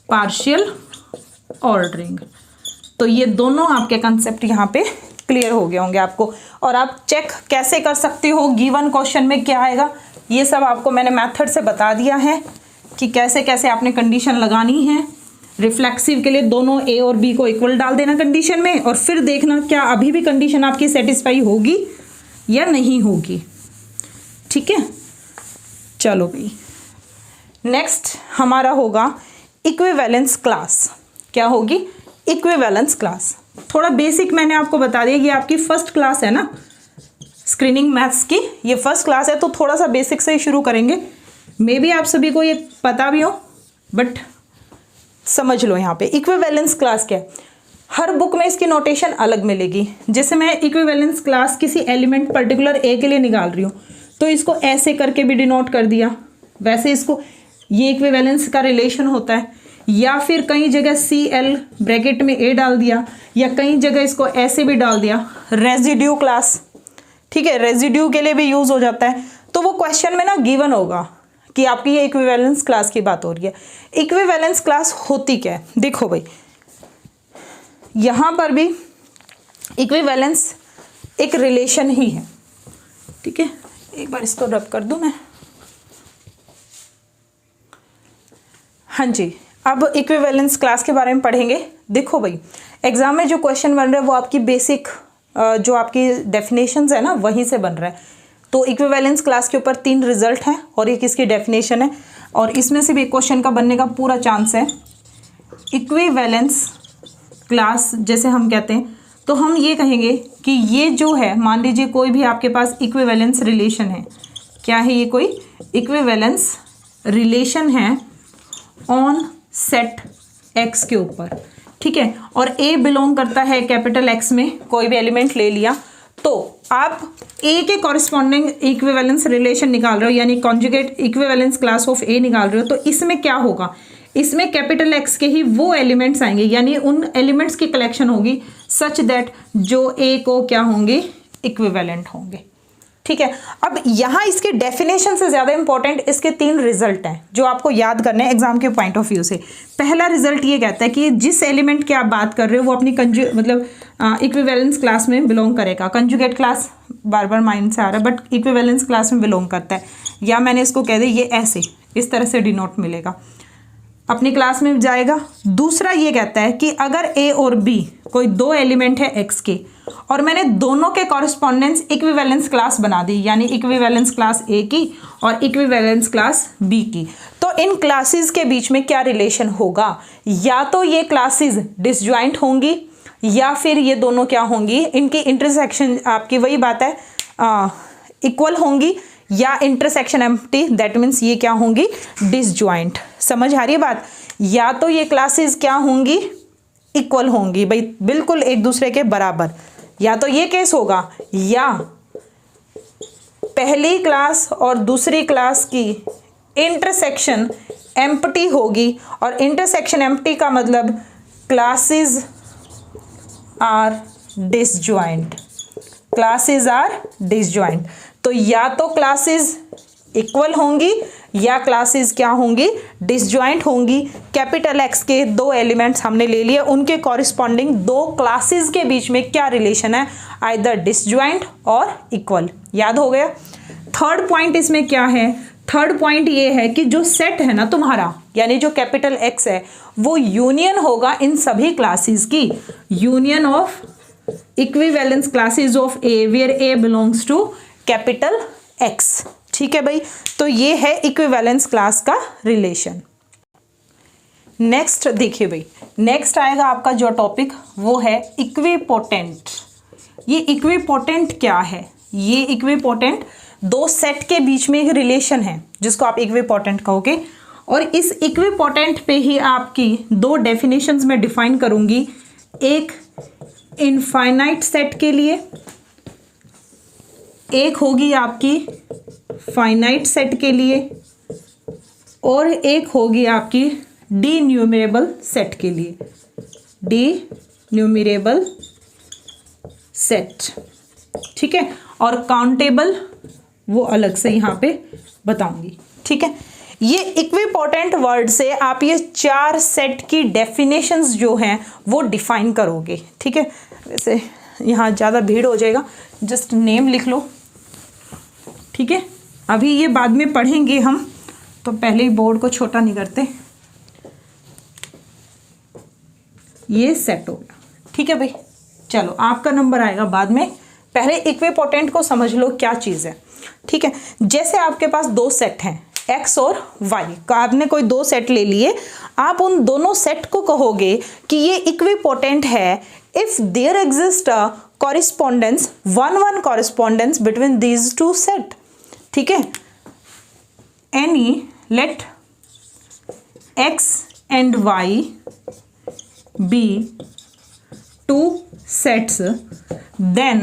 पार्शियल ऑर्डरिंग। तो ये दोनों आपके कंसेप्ट यहाँ पे क्लियर हो गए होंगे आपको। और आप चेक कैसे कर सकते हो गिवन क्वेश्चन में क्या आएगा, ये सब आपको मैंने मेथड से बता दिया है कि कैसे कैसे आपने कंडीशन लगानी है। रिफ्लेक्सिव के लिए दोनों ए और बी को इक्वल डाल देना कंडीशन में, और फिर देखना क्या अभी भी कंडीशन आपकी सेटिस्फाई होगी या नहीं होगी। ठीक है, चलो भाई नेक्स्ट हमारा होगा इक्विवेलेंस क्लास। क्या होगी? Equivalence class. थोड़ा बेसिक मैंने आपको बता दिया, ये आपकी फर्स्ट क्लास है ना स्क्रीनिंग मैथ्स की, ये फर्स्ट क्लास है, तो थोड़ा सा बेसिक से ही शुरू करेंगे। मे बी आप सभी को ये पता भी हो, बट समझ लो यहाँ पे इक्विवेलेंस क्लास क्या है। हर बुक में इसकी नोटेशन अलग मिलेगी। जैसे मैं इक्विवेलेंस क्लास किसी एलिमेंट पर्टिकुलर ए के लिए निकाल रही हूँ तो इसको ऐसे करके भी डिनोट कर दिया, वैसे इसको ये इक्विवेलेंस का रिलेशन होता है, या फिर कई जगह CL ब्रैकेट में ए डाल दिया, या कई जगह इसको ऐसे भी डाल दिया, रेजिड्यू क्लास। ठीक है, रेजिड्यू के लिए भी यूज़ हो जाता है। तो वो क्वेश्चन में ना गिवन होगा कि आपकी ये इक्विवेलेंस क्लास की बात हो रही है। इक्विवेलेंस क्लास होती क्या है? देखो भाई, यहाँ पर भी इक्विवेलेंस एक रिलेशन ही है। ठीक है, एक बार इसको रब कर दूं मैं। हाँ जी, अब इक्विवेलेंस क्लास के बारे में पढ़ेंगे। देखो भाई, एग्जाम में जो क्वेश्चन बन रहे हैं वो आपकी बेसिक जो आपकी डेफिनेशंस है ना वहीं से बन रहा है। तो इक्विवेलेंस क्लास के ऊपर 3 रिजल्ट हैं और एक इसकी डेफिनेशन है, और इसमें से भी एक क्वेश्चन का बनने का पूरा चांस है। इक्विवेलेंस क्लास जैसे हम कहते हैं, तो हम ये कहेंगे कि ये जो है, मान लीजिए कोई भी आपके पास इक्विवेलेंस रिलेशन है। क्या है ये? कोई इक्विवेलेंस रिलेशन है ऑन सेट एक्स के ऊपर, ठीक है। और ए बिलोंग करता है कैपिटल एक्स में, कोई भी एलिमेंट ले लिया, तो आप ए के कॉरिस्पॉन्डिंग इक्विवेलेंस रिलेशन निकाल रहे हो, यानी कॉन्जुगेट इक्विवेलेंस क्लास ऑफ ए निकाल रहे हो, तो इसमें क्या होगा? इसमें कैपिटल एक्स के ही वो एलिमेंट्स आएंगे, यानी उन एलिमेंट्स की कलेक्शन होगी सच दैट जो ए को क्या होंगे? इक्विवेलेंट होंगे, ठीक है। अब यहाँ इसके डेफिनेशन से ज़्यादा इंपॉर्टेंट इसके 3 रिजल्ट हैं जो आपको याद करने हैं एग्जाम के पॉइंट ऑफ व्यू से। पहला रिजल्ट ये कहता है कि जिस एलिमेंट की आप बात कर रहे हो वो अपनी इक्विवेलेंस क्लास में बिलोंग करेगा। कंजुगेट क्लास बार बार माइंड से आ रहा है, बट इक्विवेलेंस क्लास में बिलोंग करता है, या मैंने इसको कह दिया ये ऐसे इस तरह से डिनोट मिलेगा, अपनी क्लास में जाएगा। दूसरा ये कहता है कि अगर ए और बी कोई 2 एलिमेंट है एक्स के, और मैंने दोनों के कॉरिस्पॉन्डेंस इक्विवेलेंस क्लास बना दी, यानी इक्विवेलेंस क्लास ए की और इक्विवेलेंस क्लास बी की, तो इन क्लासेस के बीच में क्या रिलेशन होगा? या तो ये क्लासेस डिसजॉइंट होंगी, या फिर ये दोनों क्या होंगी? इनकी इंटरसेक्शन आपकी वही बात है इक्वल होंगी, या इंटरसेक्शन एम्प्टी, दैट मीन्स ये क्या होंगी? डिसजॉइंट। समझ आ रही है बात? या तो ये क्लासेस क्या होंगी? इक्वल होंगी, भाई बिल्कुल एक दूसरे के बराबर, या तो ये केस होगा, या पहली क्लास और दूसरी क्लास की इंटरसेक्शन एम्प्टी होगी, और इंटरसेक्शन एम्प्टी का मतलब classes are disjoint, classes are disjoint. तो या तो क्लासेस इक्वल होंगी या क्लासेस क्या होंगी? डिसजॉइंट होंगी। कैपिटल एक्स के 2 एलिमेंट्स हमने ले लिए, उनके कॉरिस्पॉन्डिंग 2 क्लासेस के बीच में क्या रिलेशन है? आइदर डिसजॉइंट और इक्वल। याद हो गया? थर्ड पॉइंट इसमें क्या है? थर्ड पॉइंट ये है कि जो सेट है ना तुम्हारा, यानी जो कैपिटल एक्स है, वो यूनियन होगा इन सभी क्लासेस की, union of equivalence classes of A where A belongs to capital X. ठीक है भाई, तो ये है इक्विवेलेंस क्लास का रिलेशन। नेक्स्ट देखिए भाई, नेक्स्ट आएगा आपका जो टॉपिक वो है इक्विपोटेंट। ये इक्विपोटेंट क्या है? ये इक्विपोटेंट 2 सेट के बीच में एक रिलेशन है जिसको आप इक्विपोटेंट कहोगे, और इस इक्विपोटेंट पे ही आपकी 2 डेफिनेशंस में डिफाइन करूंगी, एक इनफाइनाइट सेट के लिए, एक होगी आपकी फाइनाइट सेट के लिए, और एक होगी आपकी डीन्यूमरेबल सेट के लिए, डीन्यूमरेबल सेट। ठीक है, और काउंटेबल वो अलग से यहाँ पे बताऊंगी। ठीक है, ये इक्विपोटेंट वर्ड से आप ये 4 सेट की डेफिनेशंस जो हैं वो डिफाइन करोगे। ठीक है, वैसे यहाँ ज़्यादा भीड़ हो जाएगा, जस्ट नेम लिख लो। ठीक है, अभी ये बाद में पढ़ेंगे हम, तो पहले ही बोर्ड को छोटा नहीं करते। ये सेट हो गया। ठीक है भाई, चलो आपका नंबर आएगा बाद में, पहले इक्विपोटेंट को समझ लो क्या चीज़ है। ठीक है, जैसे आपके पास 2 सेट हैं x और y, आपने कोई 2 सेट ले लिए, आप उन दोनों सेट को कहोगे कि ये इक्विपोटेंट है if there exist a correspondence 1-1 correspondence between these 2 set. ठीक है, any let x and y be 2 sets, then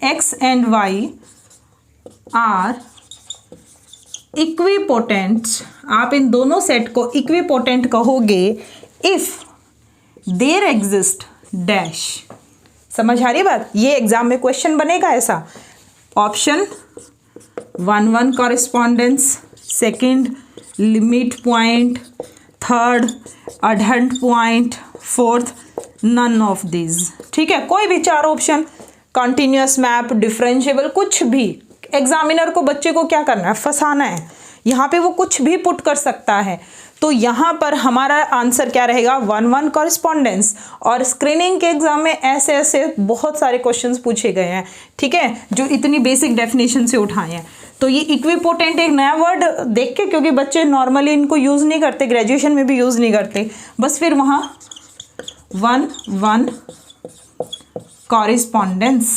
x and y are इक्विपोटेंट। आप इन दोनों सेट को इक्विपोटेंट कहोगे इफ देयर एग्जिस्ट डैश। समझ आ रही बात? ये एग्जाम में क्वेश्चन बनेगा ऐसा, option 1-1 correspondence, second limit point, third adherent point, fourth none of these. ठीक है, कोई भी 4 ऑप्शन, कंटिन्यूअस मैप, डिफरेंशिएबल, कुछ भी। एग्जामिनर को बच्चे को क्या करना है? फंसाना है। यहाँ पे वो कुछ भी पुट कर सकता है, तो यहाँ पर हमारा आंसर क्या रहेगा? 1-1 कॉरिस्पॉन्डेंस। और स्क्रीनिंग के एग्जाम में ऐसे ऐसे बहुत सारे क्वेश्चंस पूछे गए हैं, ठीक है, जो इतनी बेसिक डेफिनेशन से उठाए हैं। तो ये इक्विपोटेंट एक नया वर्ड देख के, क्योंकि बच्चे नॉर्मली इनको यूज़ नहीं करते, ग्रेजुएशन में भी यूज़ नहीं करते, बस फिर वहाँ 1-1 कॉरिस्पॉन्डेंस।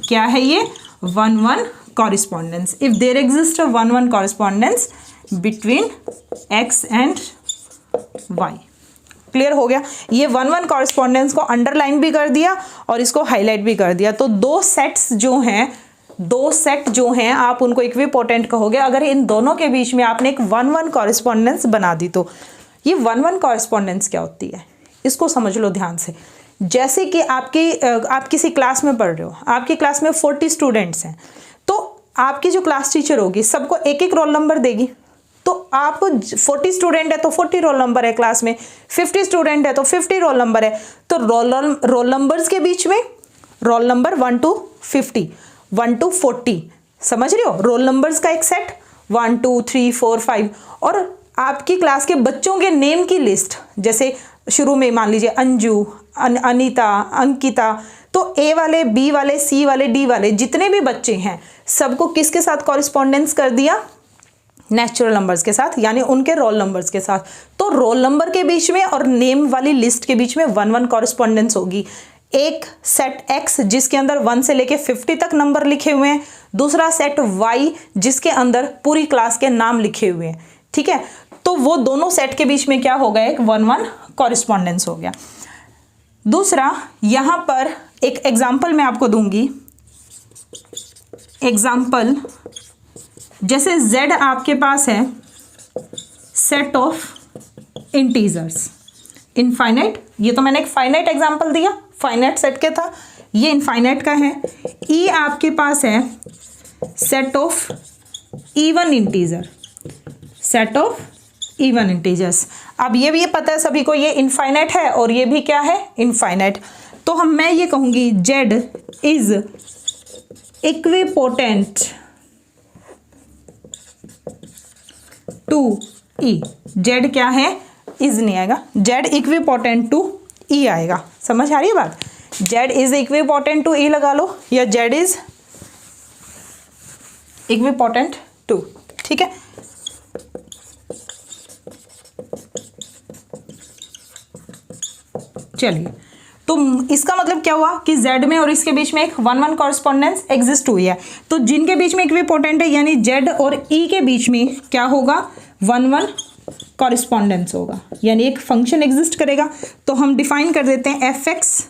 क्या है ये? 1-1 correspondence. If there exist a 1-1 correspondence between x and y। Clear हो गया? ये 1-1 कॉरिस्पॉन्डेंस को अंडरलाइन भी कर दिया और इसको हाईलाइट भी कर दिया। तो दो सेट जो हैं आप उनको इक्विपोटेंट कहोगे अगर इन दोनों के बीच में आपने एक 1-1 कॉरिस्पॉन्डेंस बना दी। तो ये 1-1 कॉरिस्पॉन्डेंस क्या होती है इसको समझ लो ध्यान से। जैसे कि आप किसी क्लास में पढ़ रहे हो, आपकी क्लास में 40 स्टूडेंट्स हैं, तो आपकी जो क्लास टीचर होगी सबको एक एक रोल नंबर देगी। तो आप 40 स्टूडेंट है तो 40 रोल नंबर है क्लास में, 50 स्टूडेंट है तो 50 रोल नंबर है। तो रोल नंबर्स के बीच में रोल नंबर 1 to 50, 1 to 40, समझ रहे हो? रोल नंबर्स का एक सेट 1 2 3 4 5। और आपकी क्लास के बच्चों के नेम की लिस्ट, जैसे शुरू में मान लीजिए अंजू, अनीता, अंकिता, तो ए वाले, बी वाले, सी वाले, डी वाले जितने भी बच्चे हैं सबको किसके साथ कॉरिस्पॉन्डेंस कर दिया? नेचुरल नंबर्स के साथ, यानी उनके रोल नंबर्स के साथ। तो रोल नंबर के बीच में और नेम वाली लिस्ट के बीच में 1-1 कॉरिस्पॉन्डेंस होगी। एक सेट x जिसके अंदर 1 से लेके 50 तक नंबर लिखे हुए हैं, दूसरा सेट y जिसके अंदर पूरी क्लास के नाम लिखे हुए हैं। ठीक है, तो वो दोनों सेट के बीच में क्या हो गया? एक 1-1 कॉरिस्पॉन्डेंस हो गया। दूसरा, यहां पर एक एग्जाम्पल मैं आपको दूंगी। एग्जाम्पल, जैसे z आपके पास है सेट ऑफ इंटीजर्स इनफाइनाइट। ये तो मैंने एक फाइनाइट एग्जाम्पल दिया, फाइनाइट सेट के था, ये इनफाइनाइट का है। e आपके पास है set of even integer, set of even integers. अब ये भी पता है सभी को ये इनफाइनाइट है और ये भी क्या है? इनफाइनाइट। तो मैं ये कहूंगी z is equipotent to e। z क्या है? इज नहीं आएगा, z इक्विपोटेंट टू e आएगा। समझ आ रही है बात? z is equipotent to e लगा लो, या z इज इक्विपोटेंट टू। ठीक है, चलिए, तो इसका मतलब क्या हुआ कि z में और इसके बीच में एक 1-1 कॉरिस्पॉन्डेंस एग्जिस्ट हुई है। तो जिनके बीच में इक्विपोटेंट है यानी z और e के बीच में क्या होगा? 1-1 कॉरिस्पॉन्डेंस होगा, यानी एक फंक्शन एग्जिस्ट करेगा। तो हम डिफाइन कर देते हैं f(x),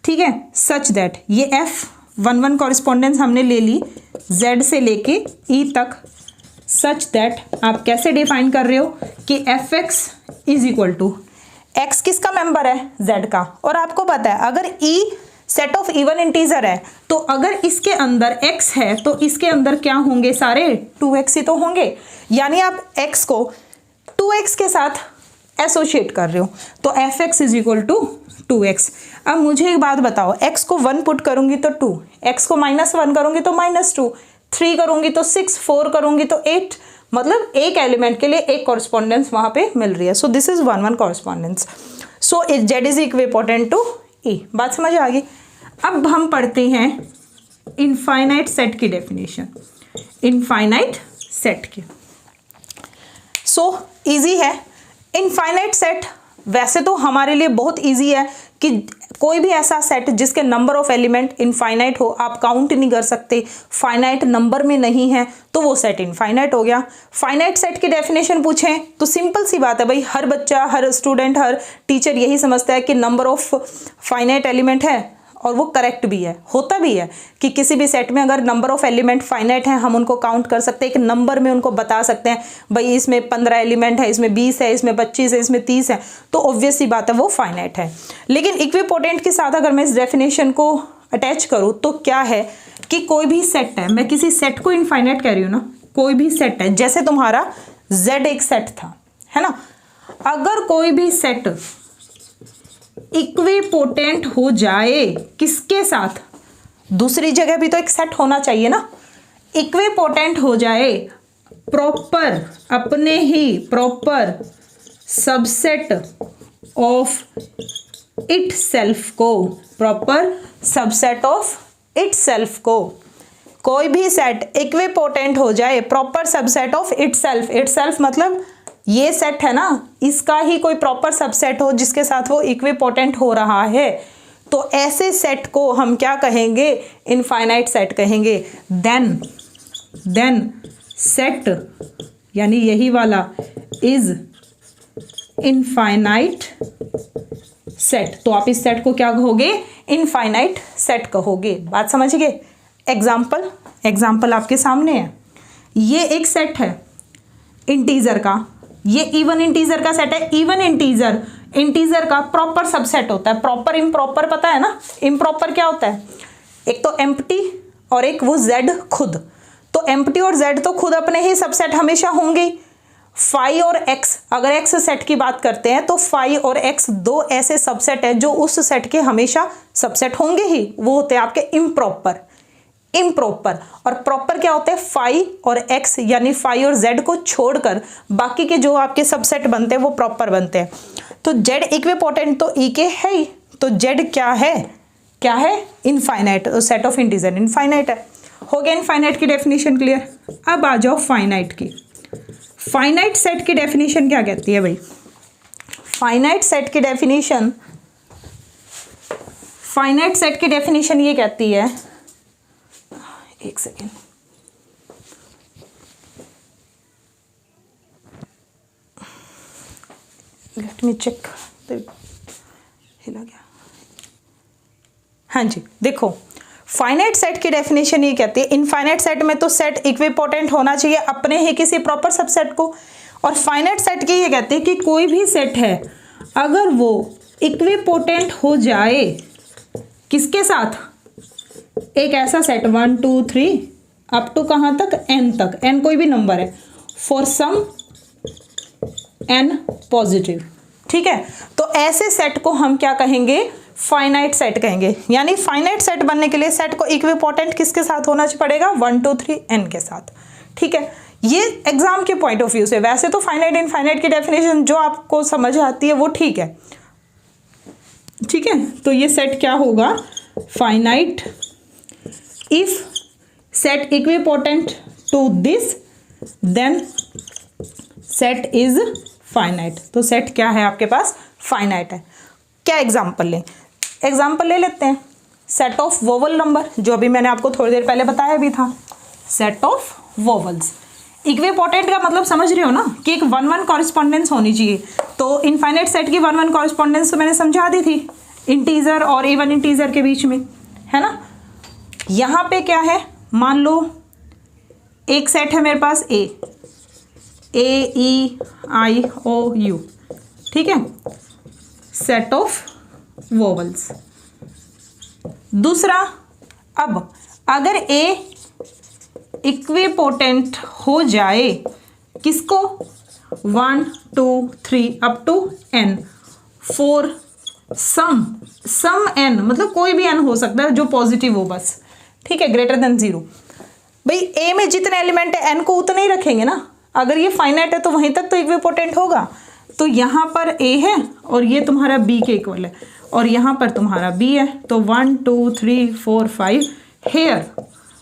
ठीक है, सच दैट ये f 1-1 कॉरिस्पॉन्डेंस हमने ले ली z से लेके e तक, सच दैट आप कैसे डिफाइन कर रहे हो कि f(x) is equal to x किसका मेंबर है? z का। और आपको पता है अगर e set of even integer है तो अगर इसके अंदर x है तो इसके अंदर क्या होंगे? सारे 2x ही तो होंगे, यानी आप x को 2x के साथ एसोशिएट कर रहे हो। तो f(x) is equal to 2x। अब मुझे एक बात बताओ, x को 1 पुट करूंगी तो 2, x को -1 करूंगी तो -2, 3 करूंगी तो 6, 4 करूंगी तो 8, मतलब एक एलिमेंट के लिए एक कॉरिस्पॉन्डेंस वहां पे मिल रही है। So this is 1-1 correspondence. So z is equipotent to e। बात समझ आ गई? अब हम पढ़ते हैं इनफाइनाइट सेट की डेफिनेशन, इनफाइनाइट सेट की। सो इजी है इनफाइनाइट सेट। वैसे तो हमारे लिए बहुत इजी है कि कोई भी ऐसा सेट जिसके नंबर ऑफ एलिमेंट इनफाइनाइट हो, आप काउंट नहीं कर सकते, फाइनाइट नंबर में नहीं है, तो वो सेट इनफाइनाइट हो गया। फाइनाइट सेट की डेफिनेशन पूछें तो सिंपल सी बात है भाई, हर बच्चा, हर स्टूडेंट, हर टीचर यही समझता है कि नंबर ऑफ फाइनाइट एलिमेंट है, और वो करेक्ट भी है, होता भी है कि किसी भी सेट में अगर नंबर ऑफ एलिमेंट फाइनाइट हैं हम उनको काउंट कर सकते हैं, एक नंबर में उनको बता सकते हैं भाई इसमें 15 एलिमेंट है, इसमें 20 है, इसमें 25 है, इसमें 30 है, तो ऑब्वियस सी बात है वो फाइनाइट है। लेकिन इक्विपोटेंट के साथ अगर मैं इस डेफिनेशन को अटैच करूँ तो क्या है कि कोई भी सेट है, मैं किसी सेट को इनफाइनाइट कह रही हूँ ना, कोई भी सेट है, जैसे तुम्हारा Z एक सेट था, है ना, अगर कोई भी सेट इक्विपोटेंट हो जाए किसके साथ? दूसरी जगह भी तो एक सेट होना चाहिए ना। इक्विपोटेंट हो जाए प्रॉपर, अपने ही प्रॉपर सबसेट ऑफ इटसेल्फ को, प्रॉपर सबसेट ऑफ इटसेल्फ को, कोई भी सेट इक्विपोटेंट हो जाए proper subset of itself. Itself मतलब ये सेट है ना, इसका ही कोई प्रॉपर सबसेट हो जिसके साथ वो इक्विपोटेंट हो रहा है, तो ऐसे सेट को हम क्या कहेंगे, इनफाइनाइट सेट कहेंगे। देन सेट यानी यही वाला इज इनफाइनाइट सेट, तो आप इस सेट को क्या कहोगे, इनफाइनाइट सेट कहोगे। बात समझ गए। एग्जाम्पल आपके सामने है। ये एक सेट है इंटीजर का, ये इवन इंटीजर का सेट है। इवन इंटीजर का प्रॉपर सबसेट होता है। प्रॉपर इम्प्रॉपर पता है ना, इम्प्रॉपर क्या होता है, एक तो एम्प्टी और एक वो जेड खुद। तो एम्प्टी और जेड तो खुद अपने ही सबसेट हमेशा होंगे। फाई और एक्स, अगर एक्स सेट की बात करते हैं तो फाई और एक्स दो ऐसे सबसेट है जो उस सेट के हमेशा सबसेट होंगे ही, वो होते हैं आपके इम्प्रॉपर। और प्रॉपर क्या होते हैं, फाई और एक्स यानी फाई और जेड को छोड़कर बाकी के जो आपके सबसेट बनते हैं वो प्रॉपर बनते हैं। तो जेड इक्विपोटेंट तो ई के है ही, तो जेड क्या है infinite, set of integer infinite है। हो गया इनफाइनाइट की डेफिनेशन क्लियर। अब आ जाओ फाइनाइट की। फाइनाइट सेट की डेफिनेशन क्या कहती है भाई, फाइनाइट सेट की डेफिनेशन ये कहती है, एक सेकेंड, लेट मी चेक, हिला गया। हाँ जी देखो, फाइनाइट सेट की डेफिनेशन ये कहती है, इनफाइनाइट सेट में तो सेट इक्विपोटेंट होना चाहिए अपने ही किसी प्रॉपर सबसेट को, और फाइनाइट सेट की ये कहती है कि कोई भी सेट है अगर वो इक्विपोटेंट हो जाए किसके साथ, एक ऐसा सेट 1 2 3 अप टू कहाँ तक, n तक, n कोई भी नंबर है, फॉर सम n पॉजिटिव, ठीक है। तो ऐसे सेट को हम क्या कहेंगे, फाइनाइट सेट कहेंगे। यानी फाइनाइट सेट बनने के लिए सेट को इक्विपोटेंट किसके साथ होना पड़ेगा, 1 2 3 n के साथ, ठीक है। ये एग्जाम के पॉइंट ऑफ व्यू से, वैसे तो फाइनाइट इनफाइनाइट की डेफिनेशन जो आपको समझ आती है वो ठीक है, ठीक है। तो ये सेट क्या होगा, finite if set equipotent to this then set is finite. तो सेट क्या है आपके पास, फाइनाइट है। क्या एग्जाम्पल लें, एग्जाम्पल ले लेते हैं, सेट ऑफ वोवल नंबर, जो अभी मैंने आपको थोड़ी देर पहले बताया भी था, सेट ऑफ वोवल्स। इक्विपोटेंट का मतलब समझ रहे हो ना, कि एक 1-1 कॉरेस्पॉन्डेंस होनी चाहिए। तो इनफाइनाइट सेट की 1-1 कॉरेस्पॉन्डेंस तो मैंने समझा दी थी, इंटीजर और इवन इंटीजर के बीच में, है ना। यहाँ पे क्या है, मान लो एक सेट है मेरे पास ए ई आई ओ यू, ठीक है, सेट ऑफ वोवल्स। दूसरा, अब अगर ए इक्विपोटेंट हो जाए किसको, 1 2 3 up to n for some n, मतलब कोई भी n हो सकता है जो पॉजिटिव हो बस, ठीक है, ग्रेटर देन 0। भाई ए में जितने एलिमेंट है n को उतने ही रखेंगे ना, अगर ये फाइनाइट है तो वहीं तक तो इक्विपोटेंट होगा। तो यहाँ पर a है और ये तुम्हारा b के इक्वल है, और यहाँ पर तुम्हारा b है, तो 1 2 3 4 5 हेयर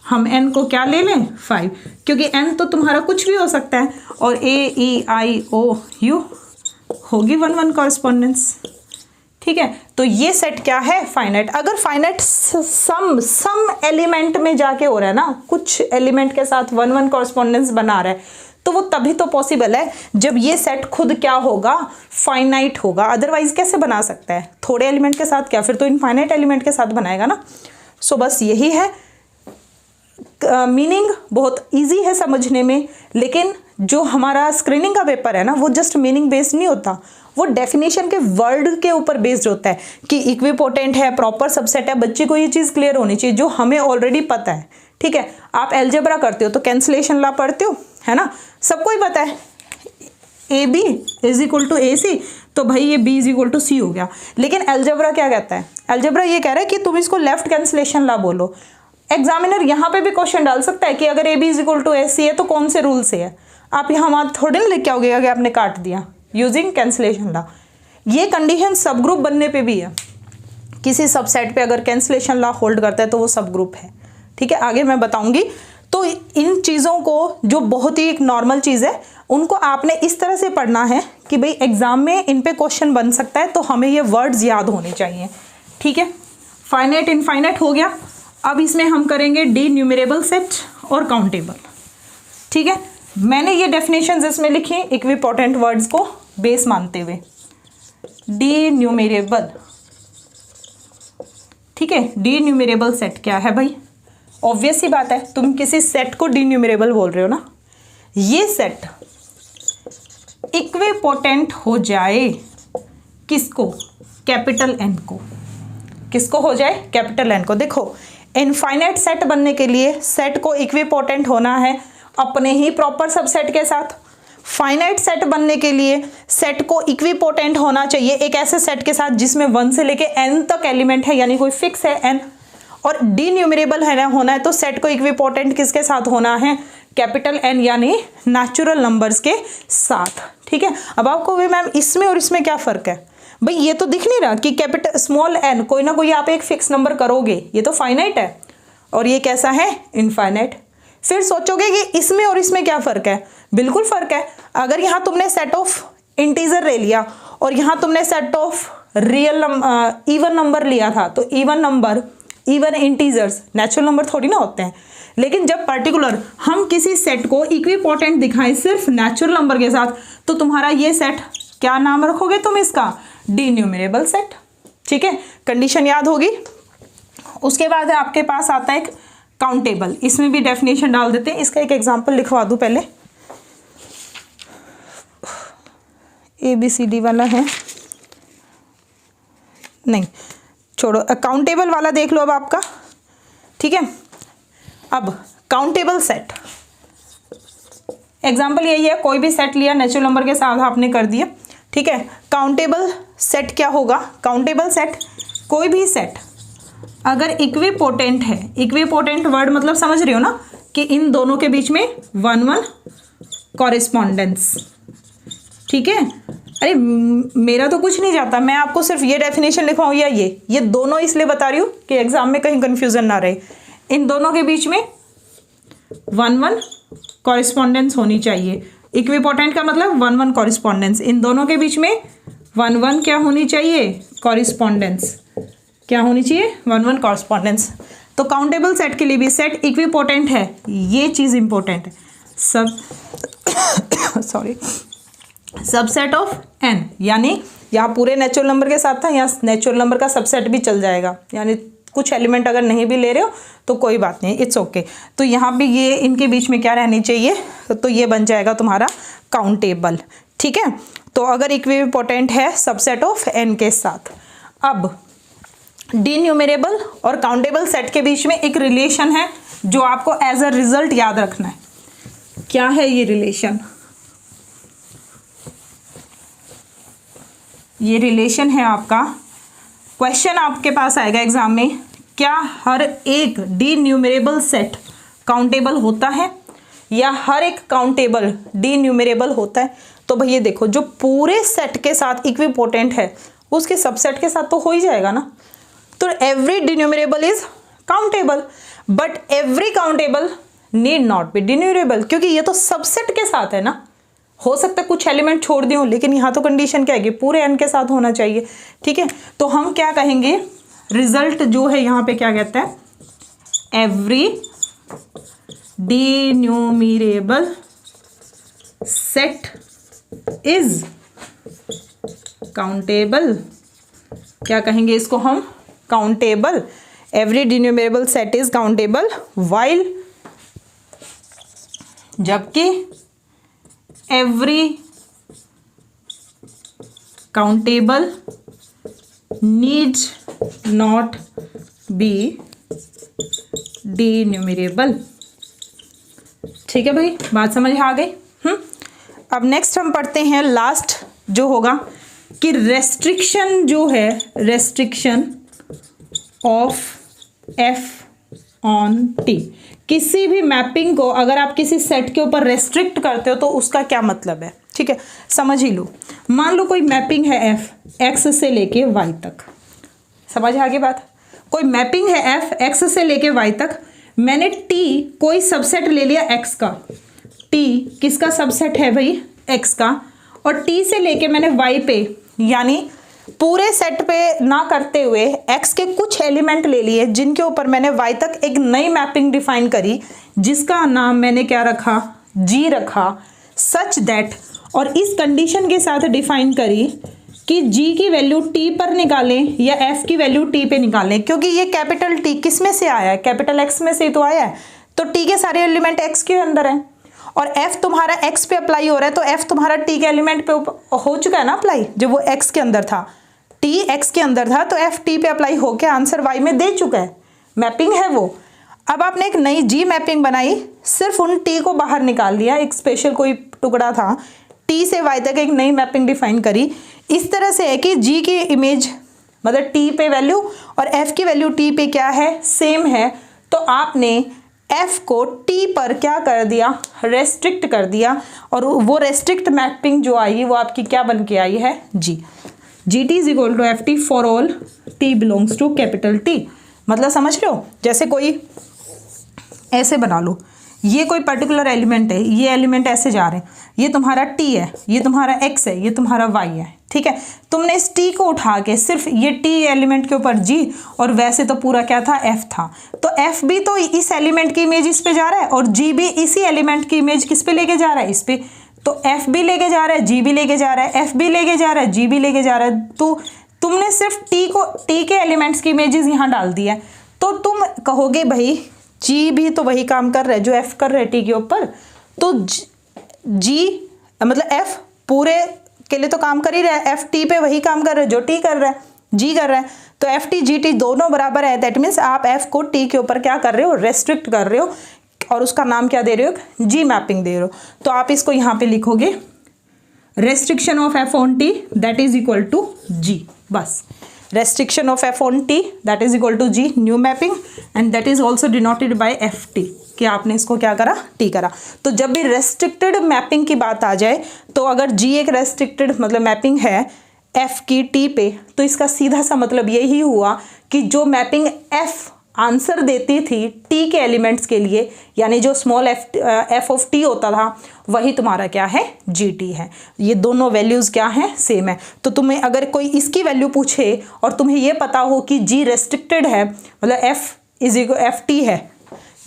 हम n को क्या ले लें, 5, क्योंकि n तो तुम्हारा कुछ भी हो सकता है, और a e i o u होगी 1-1 कॉरेस्पॉन्डेंस, ठीक है। तो ये सेट क्या है, फाइनाइट। अगर फाइनाइट सम एलिमेंट में जाके हो रहा है ना, कुछ एलिमेंट के साथ 1-1 कॉरेस्पॉन्डेंस बना रहा है, तो वो तभी तो पॉसिबल है जब ये सेट खुद क्या होगा, फाइनाइट होगा। अदरवाइज कैसे बना सकता है, थोड़े एलिमेंट के साथ क्या, फिर तो इनफाइनाइट एलिमेंट के साथ बनाएगा ना। सो बस यही है, मीनिंग बहुत इजी है समझने में, लेकिन जो हमारा स्क्रीनिंग का पेपर है ना, वो जस्ट मीनिंग बेस्ड नहीं होता, वो डेफिनेशन के वर्ड के ऊपर बेस्ड होता है कि इक्विपोटेंट है, प्रॉपर सबसेट है। बच्चे को ये चीज़ क्लियर होनी चाहिए जो हमें ऑलरेडी पता है, ठीक है। आप एल्जेब्रा करते हो तो कैंसलेशन लॉ पढ़ते हो, है ना, सबको ही पता है, A B is equal to A C, तो भाई ये B is equal to C हो गया। लेकिन एल्जेब्रा क्या कहता है, एल्जेब्रा ये कह रहा है कि तुम इसको लेफ्ट कैंसलेशन लॉ बोलो। एग्जामिनर यहाँ पे भी क्वेश्चन डाल सकता है कि अगर A B is equal to A C है तो कौन से रूल से है। आप यहाँ वहाँ थोड़े ना लिख के आओगे कि आपने काट दिया, यूजिंग कैंसलेशन लॉ। ये कंडीशन सब ग्रुप बनने पे भी है, किसी सबसेट पे अगर कैंसलेशन लॉ होल्ड करता है तो वो सब ग्रुप है, ठीक है। आगे मैं बताऊंगी। तो इन चीज़ों को, जो बहुत ही एक नॉर्मल चीज़ है, उनको आपने इस तरह से पढ़ना है कि भाई एग्जाम में इन पे क्वेश्चन बन सकता है, तो हमें ये वर्ड्स याद होने चाहिए। ठीक है, फाइनाइट इनफाइनाइट हो गया। अब इसमें हम करेंगे डी न्यूमरेबल सेट और काउंटेबल। ठीक है, मैंने ये डेफिनेशंस इसमें लिखी इक्विपोटेंट वर्ड्स को बेस मानते हुए। डी न्यूमरेबल, ठीक है, डी न्यूमरेबल सेट क्या है भाई? ऑब्वियस सी बात है, तुम किसी सेट को डी न्यूमरेबल बोल रहे हो ना। ये सेट इक्विपोटेंट हो जाए किसको? कैपिटल एन को। किसको हो जाए? कैपिटल एन को। देखो, इनफाइनाइट सेट बनने के लिए सेट को इक्विपोटेंट होना है अपने ही प्रॉपर सबसेट के साथ। फाइनाइट सेट बनने के लिए सेट को इक्विपोटेंट होना चाहिए एक ऐसे सेट के साथ जिसमें 1 से लेके n तक एलिमेंट है, यानी कोई फिक्स है n। और डी न्यूमरेबल है ना होना है तो सेट को इक्विपोटेंट किसके साथ होना है? कैपिटल एन, यानी नेचुरल नंबर्स के साथ। ठीक है, अब आपको भी मैम इसमें और इसमें क्या फ़र्क है? भाई ये तो दिख नहीं रहा कि कैपिटल स्मॉल एन कोई ना कोई आप एक फिक्स नंबर करोगे, ये तो फाइनाइट है और ये कैसा है? इनफाइनाइट। फिर सोचोगे कि इसमें और इसमें क्या फ़र्क है? बिल्कुल फ़र्क है। अगर यहाँ तुमने सेट ऑफ इंटीजर ले लिया और यहाँ तुमने set of real even number लिया था, तो even number, even integers natural number थोड़ी ना होते हैं। लेकिन जब पर्टिकुलर हम किसी सेट को इक्विपोटेंट दिखाएं सिर्फ नेचुरल नंबर के साथ, तो तुम्हारा ये सेट क्या नाम रखोगे तुम इसका? D numerable set. ठीक है, कंडीशन याद होगी। उसके बाद आपके पास आता है एक काउंटेबल। इसमें भी डेफिनेशन डाल देते हैं। इसका एक एग्जांपल लिखवा दूं पहले। ABCD वाला है, नहीं छोड़ो, काउंटेबल वाला देख लो अब आपका। ठीक है, अब काउंटेबल सेट एग्जाम्पल यही है, कोई भी सेट लिया नेचुरल नंबर के साथ आपने कर दिया। ठीक है, काउंटेबल सेट क्या होगा? काउंटेबल सेट कोई भी सेट अगर इक्विपोटेंट है, इक्विपोटेंट वर्ड मतलब समझ रहे हो ना कि इन दोनों के बीच में 1-1 कॉरेस्पॉन्डेंस। ठीक है, अरे मेरा तो कुछ नहीं जाता, मैं आपको सिर्फ ये डेफिनेशन लिखवाऊँ या ये दोनों इसलिए बता रही हूँ कि एग्जाम में कहीं कंफ्यूजन ना रहे। इन दोनों के बीच में 1-1 कॉरेस्पॉन्डेंस होनी चाहिए। इक्विपोटेंट का मतलब 1-1 कॉरेस्पॉन्डेंस। इन दोनों के बीच में 1-1 क्या होनी चाहिए? कॉरेस्पॉन्डेंस। क्या होनी चाहिए? 1-1 कॉरेस्पॉन्डेंस। तो काउंटेबल सेट के लिए भी सेट इक्विपोटेंट है, ये चीज़ इंपॉर्टेंट है। सबसेट ऑफ एन, यानी यहाँ पूरे नेचुरल नंबर के साथ था, यहाँ नेचुरल नंबर का सबसेट भी चल जाएगा, यानी कुछ एलिमेंट अगर नहीं भी ले रहे हो तो कोई बात नहीं, इट्स ओके। तो यहाँ भी ये इनके बीच में क्या रहनी चाहिए? तो ये बन जाएगा तुम्हारा काउंटेबल। ठीक है, तो अगर इक्विपोटेंट है सबसेट ऑफ एन के साथ। अब डी न्यूमरेबल और काउंटेबल सेट के बीच में एक रिलेशन है जो आपको एज अ रिजल्ट याद रखना है। क्या है ये रिलेशन? ये रिलेशन है आपका, क्वेश्चन आपके पास आएगा एग्जाम में, क्या हर एक डी न्यूमरेबल सेट काउंटेबल होता है या हर एक काउंटेबल डी न्यूमरेबल होता है? तो भैया देखो, जो पूरे सेट के साथ इक्विपोटेंट है उसके सबसेट के साथ तो हो ही जाएगा ना। तो every D numerable is countable, but every countable need not be D numerable, क्योंकि ये तो सबसेट के साथ है ना। हो सकता है कुछ एलिमेंट छोड़ दिए हो, लेकिन यहाँ तो कंडीशन क्या है कि पूरे एन के साथ होना चाहिए। ठीक है, तो हम क्या कहेंगे? रिजल्ट जो है यहाँ पे क्या कहता है? Every denumerable set is countable. क्या कहेंगे इसको हम? Countable. Every denumerable set is countable while, जबकि every countable needs not be denumerable. ठीक है भाई, बात समझ आ गई? अब नेक्स्ट हम पढ़ते हैं लास्ट जो होगा कि रेस्ट्रिक्शन जो है, restriction of F on T. किसी भी मैपिंग को अगर आप किसी सेट के ऊपर रेस्ट्रिक्ट करते हो तो उसका क्या मतलब है? ठीक है, समझ ही लो। मान लो कोई मैपिंग है एफ, एक्स से लेके वाई तक। समझ आगे बात? कोई मैपिंग है एफ एक्स से लेके वाई तक, मैंने टी कोई सबसेट ले लिया एक्स का, टी किसका सबसेट है भाई, एक्स का, और टी से लेके मैंने वाई पे यानी पूरे सेट पे ना करते हुए एक्स के कुछ एलिमेंट ले लिए जिनके ऊपर मैंने वाई तक एक नई मैपिंग डिफाइन करी जिसका नाम मैंने क्या रखा, जी रखा, सच दैट, और इस कंडीशन के साथ डिफाइन करी कि जी की वैल्यू टी पर निकालें या एफ की वैल्यू टी पे निकालें, क्योंकि ये कैपिटल टी किस में से आया है, कैपिटल एक्स में से तो आया है, तो टी के सारे एलिमेंट एक्स के अंदर हैं और एफ तुम्हारा एक्स पे अप्लाई हो रहा है, तो एफ तुम्हारा टी के एलिमेंट पे हो चुका है ना अप्लाई, जब वो एक्स के अंदर था, टी एक्स के अंदर था, तो एफ टी पे अप्लाई होके आंसर वाई में दे चुका है, मैपिंग है वो। अब आपने एक नई जी मैपिंग बनाई, सिर्फ उन टी को बाहर निकाल लिया, एक स्पेशल कोई टुकड़ा था, टी से वाई तक एक नई मैपिंग डिफाइन करी। इस तरह से है कि जी की इमेज मतलब टी पे वैल्यू और एफ की वैल्यू टी पे क्या है, सेम है, तो आपने एफ को टी पर क्या कर दिया, रेस्ट्रिक्ट कर दिया, और वो रेस्ट्रिक्ट मैपिंग जो आई वो आपकी क्या बन के आई है, G. G T is equal to F T for all T belongs to capital T. मतलब समझ रहे हो, जैसे कोई ऐसे बना लो, ये कोई पर्टिकुलर एलिमेंट है, ये एलिमेंट ऐसे जा रहे हैं, ये तुम्हारा टी है, ये तुम्हारा एक्स है, ये तुम्हारा वाई है, ठीक है। तुमने इस टी को उठा के सिर्फ ये टी एलिमेंट के ऊपर जी, और वैसे तो पूरा क्या था, एफ था, तो एफ भी तो इस एलिमेंट की इमेज इस पे जा रहा है और जी भी इसी एलिमेंट की इमेज किस पे लेके जा रहा है, इस पे, तो एफ भी लेके जा रहा है, जी भी लेके जा रहा है, एफ भी लेके जा रहा है, जी भी लेके जा रहा है, तो तुमने सिर्फ टी के एलिमेंट्स की इमेजेस यहाँ डाल दी है, तो तुम कहोगे भाई जी भी तो वही काम कर रहा है जो एफ कर रहा है टी के ऊपर, तो जी मतलब एफ पूरे के लिए तो काम कर ही रहा है, एफ टी पे वही काम कर रहा है जो टी कर रहा है, जी कर रहा है, तो एफ टी जी टी दोनों बराबर है, दैट मीन्स आप एफ को टी के ऊपर क्या कर रहे हो, रेस्ट्रिक्ट कर रहे हो, और उसका नाम क्या दे रहे हो, जी मैपिंग दे रहे हो। तो आप इसको यहाँ पे लिखोगे restriction of F on T that is equal to G, बस restriction of f on t that is equal to g new mapping and that is also denoted by ft कि आपने इसको क्या करा, t करा। तो जब भी restricted mapping की बात आ जाए, तो अगर g एक restricted मतलब मैपिंग है f की t पे, तो इसका सीधा सा मतलब यही हुआ कि जो मैपिंग f आंसर देती थी t के एलिमेंट्स के लिए, यानी जो स्मॉल f ऑफ t होता था, वही तुम्हारा क्या है, gt है। ये दोनों वैल्यूज़ क्या हैं, सेम है। तो तुम्हें अगर कोई इसकी वैल्यू पूछे और तुम्हें ये पता हो कि g रेस्ट्रिक्टेड है, मतलब f is equal F T है,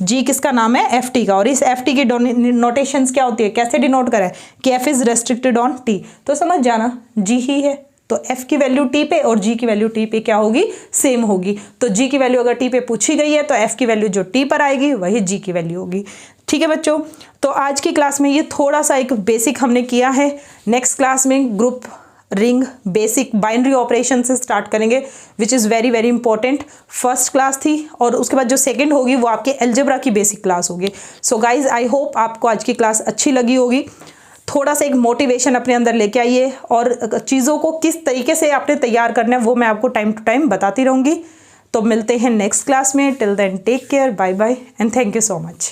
g किसका नाम है, एफ टी का, और इस एफ टी की नोटेशंस क्या होती है, कैसे डिनोट करें कि f is restricted on t, तो समझ जाना g ही है, तो f की वैल्यू t पे और g की वैल्यू t पे क्या होगी, सेम होगी। तो g की वैल्यू अगर t पे पूछी गई है तो f की वैल्यू जो t पर आएगी वही g की वैल्यू होगी। ठीक है बच्चों, तो आज की क्लास में ये थोड़ा सा एक बेसिक हमने किया है। नेक्स्ट क्लास में group ring basic binary operation से स्टार्ट करेंगे, which is very very important. First class थी और उसके बाद जो सेकंड होगी वो आपके अलजेब्रा की बेसिक क्लास होगी। सो गाइज आई होप आपको आज की क्लास अच्छी लगी होगी। थोड़ा सा एक मोटिवेशन अपने अंदर लेके आइए और चीज़ों को किस तरीके से आपने तैयार करना है वो मैं आपको टाइम टू टाइम बताती रहूँगी। तो मिलते हैं नेक्स्ट क्लास में। Till then take care, bye bye and thank you so much.